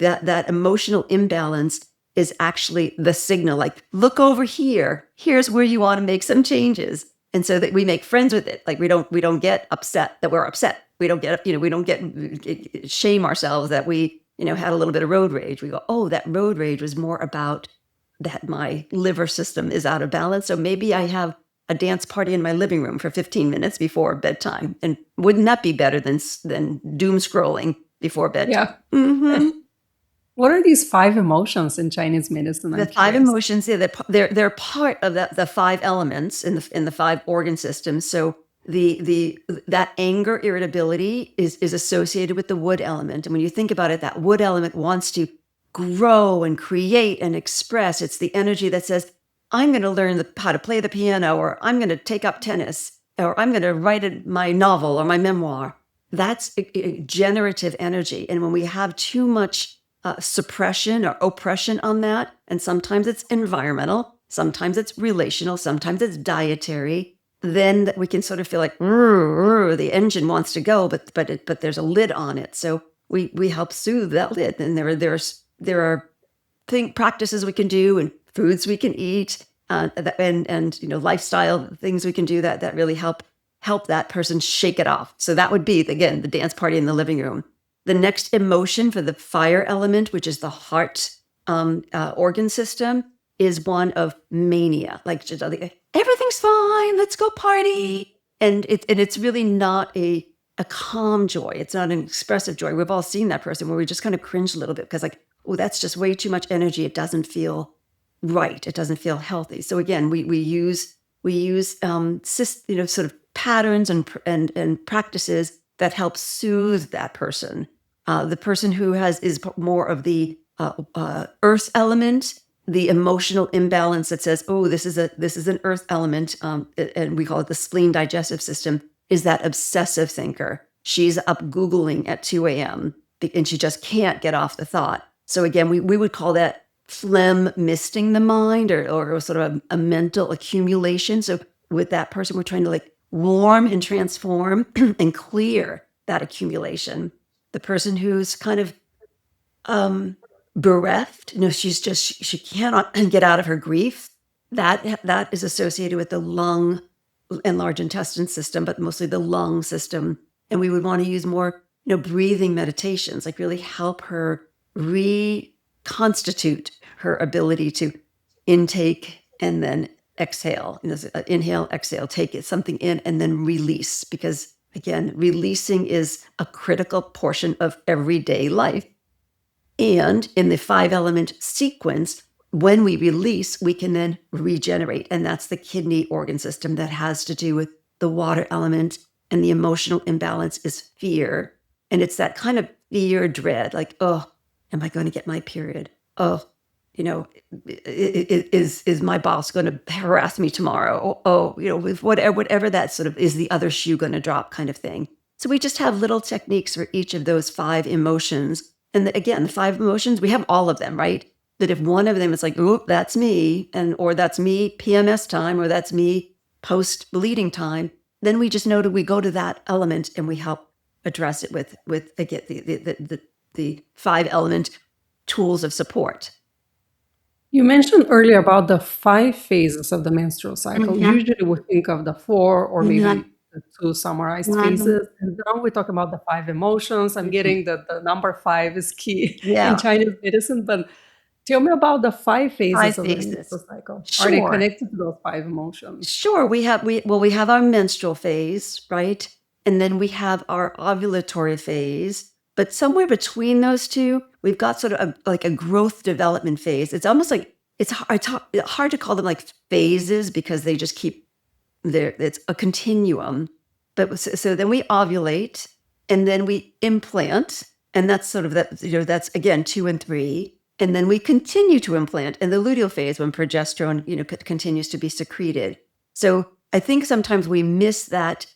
that emotional imbalance is actually the signal, like, look over here, here's where you want to make some changes. And so that we make friends with it. Like we don't get upset that we're upset. We don't get shame ourselves that we, had a little bit of road rage. We go, oh, that road rage was more about that my liver system is out of balance. So maybe I have a dance party in my living room for 15 minutes before bedtime. And wouldn't that be better than doom scrolling before bedtime. Yeah. Mm-hmm. What are these 5 emotions in Chinese medicine? The I'm 5 curious. emotions, yeah, they're part of the 5 elements in the 5 organ systems. So that anger, irritability is associated with the wood element. And when you think about it, that wood element wants to grow and create and express. It's the energy that says, I'm going to learn how to play the piano, or I'm going to take up tennis, or I'm going to write my novel or my memoir. That's a generative energy. And when we have too much suppression or oppression on that, and sometimes it's environmental, sometimes it's relational, sometimes it's dietary, then we can sort of feel like the engine wants to go, but there's a lid on it. So we help soothe that lid, and there are practices we can do and foods we can eat, and lifestyle things we can do that really help that person shake it off. So that would be, again, the dance party in the living room. The next emotion for the fire element, which is the heart organ system, is one of mania. Like, just everything's fine, let's go party. And it's really not a calm joy. It's not an expressive joy. We've all seen that person where we just kind of cringe a little bit because, like, oh, that's just way too much energy. It doesn't feel right. It doesn't feel healthy. So again, we use sort of patterns and practices that help soothe that person. The person who is more of the earth element, the emotional imbalance that says, oh, this is an earth element, and we call it the spleen digestive system, is that obsessive thinker. She's up Googling at 2 a.m. and she just can't get off the thought. So again, we would call that phlegm misting the mind, or sort of a mental accumulation. So with that person, we're trying to like warm and transform and clear that accumulation. The person who's kind of bereft, she cannot get out of her grief. That is associated with the lung and large intestine system, but mostly the lung system. And we would want to use more, breathing meditations, like really help her reconstitute her ability to intake and then exhale. Inhale, exhale, take something in and then release. Because again, releasing is a critical portion of everyday life. And in the 5 element sequence, when we release, we can then regenerate. And that's the kidney organ system that has to do with the water element. And the emotional imbalance is fear. And it's that kind of fear dread, like, oh, am I going to get my period? Oh, is my boss going to harass me tomorrow? Oh, with whatever that sort of is, the other shoe going to drop kind of thing. So we just have little techniques for each of those 5 emotions. And again, the 5 emotions, we have all of them, right? That if one of them is like, oh, that's me, or that's me PMS time, or that's me post-bleeding time, then we just know that we go to that element and we help address it with again, the 5 element tools of support. You mentioned earlier about the 5 phases of the menstrual cycle. Mhm. Usually we think of the 4 or maybe Mhm. the 2 summarized Mhm. phases. And now we talk about the 5 emotions. I'm getting that the number 5 is key in Yeah, Chinese medicine. But tell me about the 5 5 phases of the phases. menstrual cycle. Are they Sure. connected to those 5 emotions? Sure. We have our menstrual phase, right? And then we have our ovulatory phase. But somewhere between those two, we've got sort of like a growth development phase. It's almost like it's hard to call them like phases because they just keep there. It's a continuum. But so then we ovulate and then we implant. And that's sort of that, that's again 2 and 3. And then we continue to implant in the luteal phase when progesterone, continues to be secreted. So I think sometimes we miss that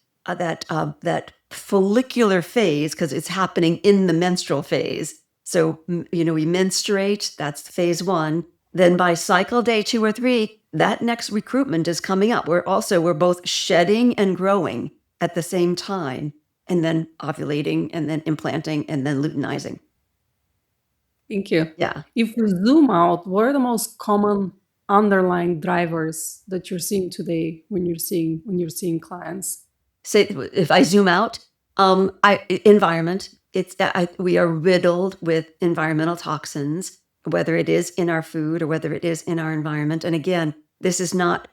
follicular phase because it's happening in the menstrual phase. So, we menstruate, that's phase 1. Then by cycle day 2 or 3, that next recruitment is coming up. We're both shedding and growing at the same time, and then ovulating and then implanting and then luteinizing. Thank you. Yeah. If we zoom out, what are the most common underlying drivers that you're seeing today when you're seeing clients? Say if I zoom out, environment. We are riddled with environmental toxins, whether it is in our food or whether it is in our environment. And again, this is not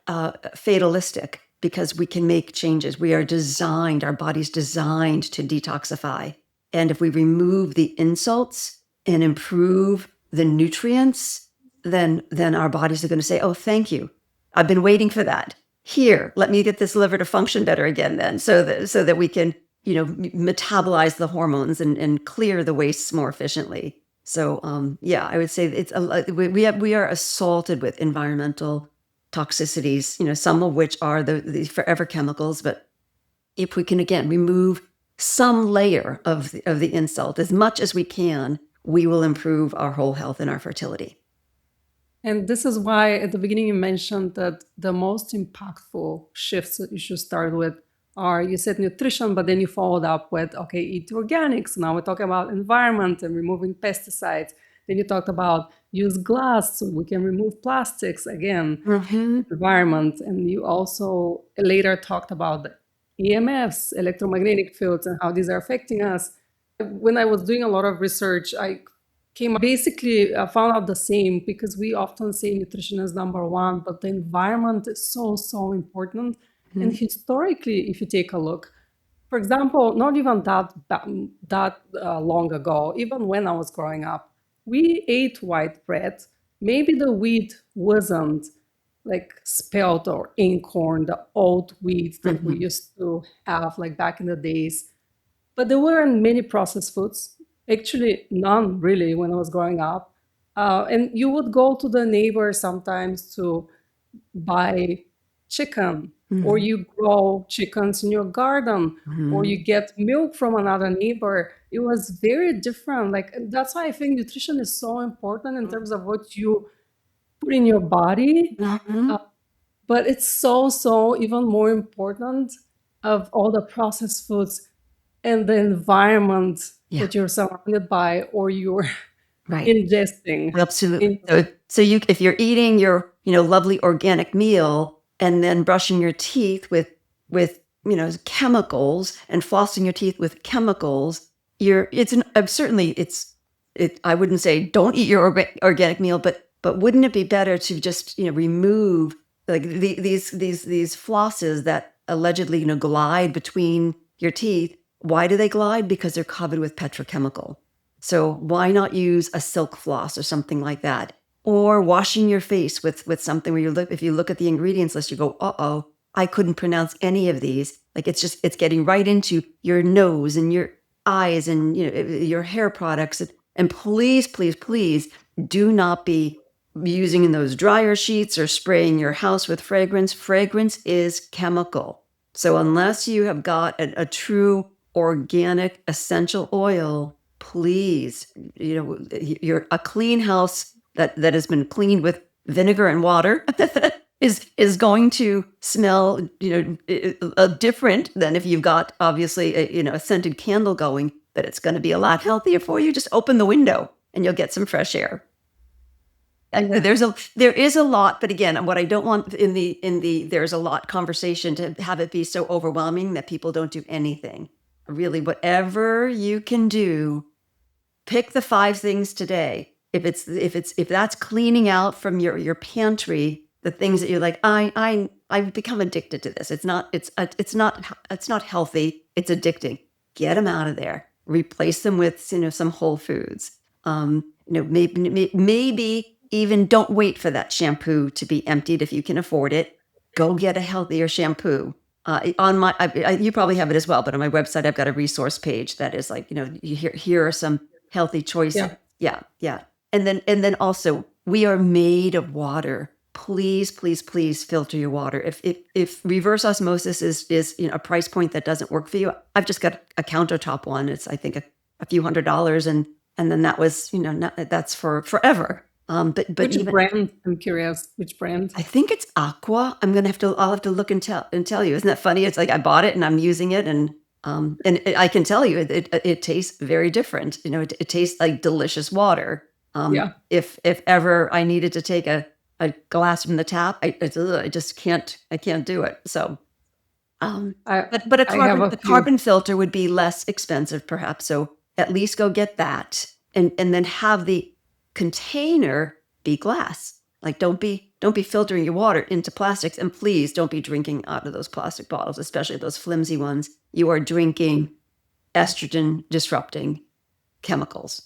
fatalistic because we can make changes. Our body's designed to detoxify. And if we remove the insults and improve the nutrients, then our bodies are going to say, oh, thank you. I've been waiting for that. Here, let me get this liver to function better again then, so that we can, metabolize the hormones and clear the wastes more efficiently. So, I would say it's we are assaulted with environmental toxicities, some of which are the forever chemicals. But if we can, again, remove some layer of the insult as much as we can, we will improve our whole health and our fertility. And this is why at the beginning you mentioned that the most impactful shifts that you should start with are, you said nutrition, but then you followed up with, okay, eat organics. Now we're talking about environment and removing pesticides. Then you talked about use glass so we can remove plastics, again, environment. And you also later talked about the EMFs, electromagnetic fields, and how these are affecting us. When I was doing a lot of research, I found out the same, because we often say nutrition is number one, but the environment is so important. And historically, if you take a look, for example, not even that long ago, even when I was growing up, we ate white bread. Maybe the wheat wasn't like spelt or incorn, the old wheat that we used to have like back in the days. But there weren't many processed foods. Actually, none really when I was growing up. And you would go to the neighbor sometimes to buy chicken, or you grow chickens in your garden, or you get milk from another neighbor. It was very different. Like, that's why I think nutrition is so important in terms of what you put in your body. But it's so even more important of all the processed foods and the environment that you're surrounded by or you're ingesting. Absolutely. So if you're eating your lovely organic meal and then brushing your teeth with chemicals and flossing your teeth with chemicals, I wouldn't say don't eat your organic meal, but wouldn't it be better to just remove like these flosses that allegedly glide between your teeth? Why do they glide? Because they're covered with petrochemical. So why not use a silk floss or something like that? Or washing your face with something where if you look at the ingredients list, you go, uh-oh, I couldn't pronounce any of these. Like it's getting right into your nose and your eyes and your hair products. And please, please, please do not be using those dryer sheets or spraying your house with fragrance. Fragrance is chemical. So unless you have got a true organic essential oil, please, you're a clean house that has been cleaned with vinegar and water is going to smell different than if you've got obviously a scented candle going. But it's going to be a lot healthier for you. Just open the window and you'll get some fresh air. And there is a lot, but again, what I don't want in the there's a lot conversation to have it be so overwhelming that people don't do anything. Really, whatever you can do, pick the 5 things today. If that's cleaning out from your pantry the things that you're like, I've become addicted to this. It's not healthy. It's addicting. Get them out of there. Replace them with some whole foods. Maybe even don't wait for that shampoo to be emptied if you can afford it. Go get a healthier shampoo. You probably have it as well, but on my website, I've got a resource page that is like, here are some healthy choices. Yeah. And then also, we are made of water. Please, please, please filter your water. If reverse osmosis is a price point that doesn't work for you, I've just got a countertop one. It's I think a few $100s, and then that was that's for forever. But which brand? I'm curious. Which brand? I think it's Aqua. I'll have to look and tell you. Isn't that funny? It's like I bought it and I'm using it, and I can tell you it tastes very different. It tastes like delicious water. If ever I needed to take a glass from the tap, I just can't. I can't do it. So, but a carbon filter would be less expensive, perhaps. So at least go get that, and then have the container be glass. Like don't be filtering your water into plastics, and please don't be drinking out of those plastic bottles, especially those flimsy ones. You are drinking estrogen disrupting chemicals.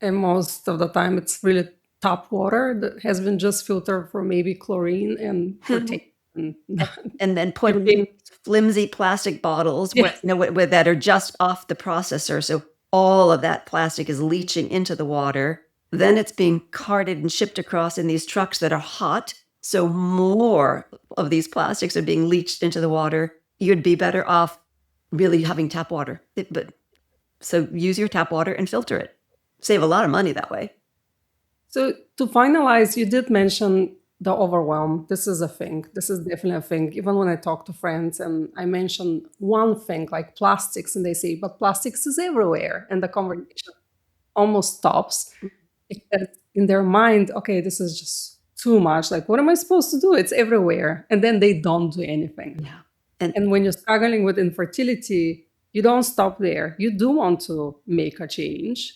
And most of the time, it's really tap water that has been just filtered for maybe chlorine and for taste. And And then put You're in flimsy plastic bottles Yeah. that are just off the processor. So all of that plastic is leaching into the water. Then it's being carted and shipped across in these trucks that are hot. So more of these plastics are being leached into the water. You'd be better off really having tap water. So use your tap water and filter it. Save a lot of money that way. So to finalize, you did mention the overwhelm. This is a thing. This is definitely a thing. Even when I talk to friends and I mention one thing like plastics, and they say, but plastics is everywhere. And the conversation almost stops because in their mind, okay, this is just too much. Like, what am I supposed to do? It's everywhere. And then they don't do anything. Yeah. And when you're struggling with infertility, you don't stop there. You do want to make a change.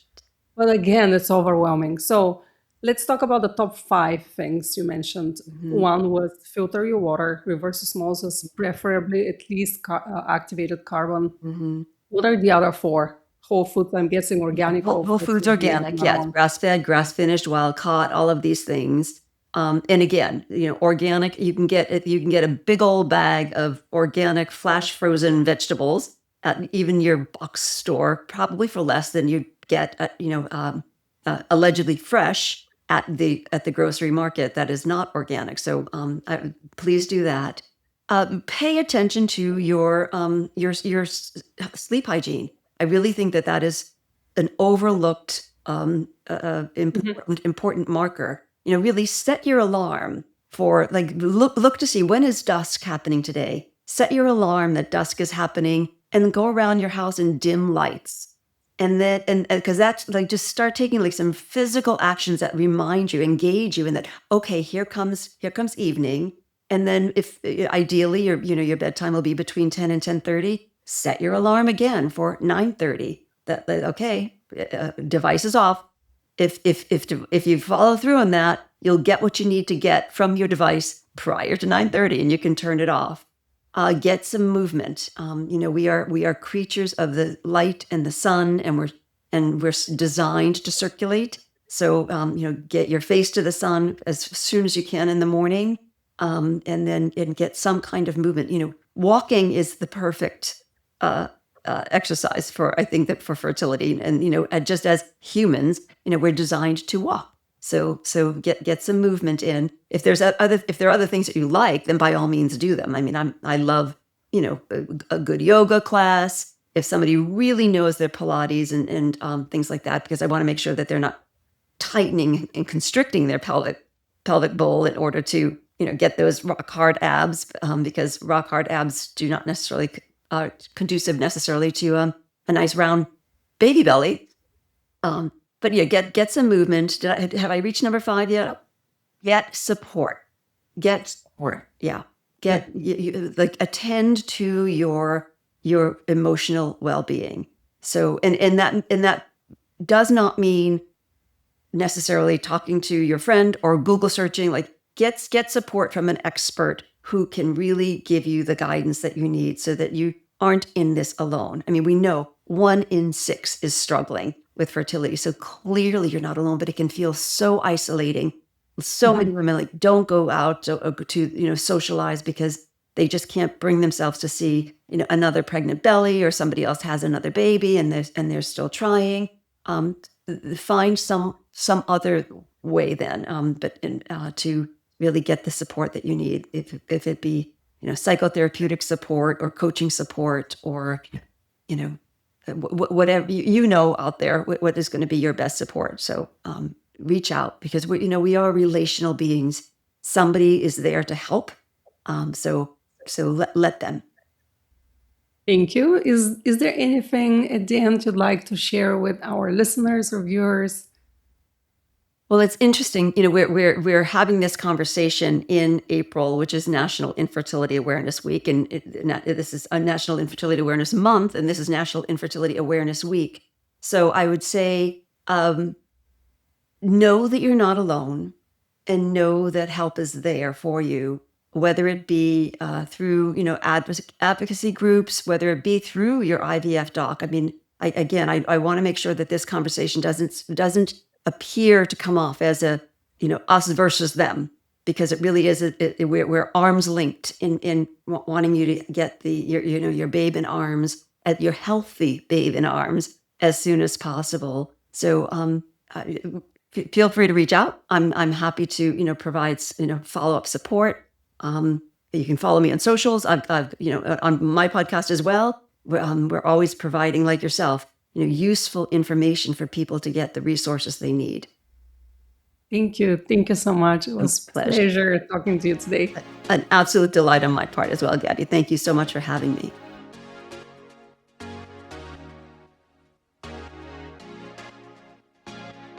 But again, it's overwhelming. So let's talk about the top 5 things you mentioned. One was filter your water, reverse osmosis, preferably at least activated carbon. What are the other 4? Whole foods, I'm guessing organic. Whole foods organic, yes. Grass-fed, grass-finished, wild-caught, all of these things. And again, organic, you can get a big old bag of organic flash frozen vegetables at even your box store, probably for less than you'd get at, allegedly fresh at the grocery market that is not organic. So please do that. Pay attention to your sleep hygiene. I really think that is an overlooked important marker. Really set your alarm for look to see, when is dusk happening today. Set your alarm that dusk is happening and go around your house in dim lights. And then, because that's just start taking some physical actions that remind you, engage you in that, okay, here comes evening. And then if ideally your bedtime will be between 10 and 10:30, set your alarm again for 9:30. Okay, device is off. If you follow through on that, you'll get what you need to get from your device prior to 9:30 and you can turn it off. Get some movement. We are creatures of the light and the sun, and we're designed to circulate. So get your face to the sun as soon as you can in the morning, and get some kind of movement. Walking is the perfect exercise for fertility, and just as humans, we're designed to walk. So get some movement in. If there are other things that you like, then by all means do them. I mean, I love a good yoga class. If somebody really knows their Pilates and things like that, because I want to make sure that they're not tightening and constricting their pelvic bowl in order to get those rock hard abs, because rock hard abs do not necessarily conducive necessarily to a nice round baby belly. But yeah, get some movement. Have I reached number 5 yet? Get support. Get support. Yeah. Attend to your emotional well-being. So, and that does not mean necessarily talking to your friend or Google searching. Get support from an expert who can really give you the guidance that you need so that you aren't in this alone. I mean, we know 1 in 6 is struggling with fertility. So clearly you're not alone, but it can feel so isolating. So many women don't go out to socialize because they just can't bring themselves to see another pregnant belly, or somebody else has another baby and they're still trying. Find some other way then, to really get the support that you need, if it be psychotherapeutic support or coaching support, or whatever out there, what is going to be your best support. So reach out, because we are relational beings. Somebody is there to help. So let them. Thank you. Is there anything at the end you'd like to share with our listeners or viewers? Well, it's interesting. We're having this conversation in April, which is National Infertility Awareness Week, and this is a National Infertility Awareness Month, and this is National Infertility Awareness Week. So I would say, know that you're not alone, and know that help is there for you. whether it be through, advocacy groups, whether it be through your IVF doc. I mean, I want to make sure that this conversation doesn't appear to come off as a, us versus them, because it really is. We're arms linked in wanting you to get your babe in arms, your healthy babe in arms as soon as possible. So feel free to reach out. I'm happy to provide follow-up support. You can follow me on socials. I've on my podcast as well. We're always providing, like yourself, useful information for people to get the resources they need. Thank you. Thank you so much. It was a pleasure talking to you today. An absolute delight on my part as well, Gabie. Thank you so much for having me.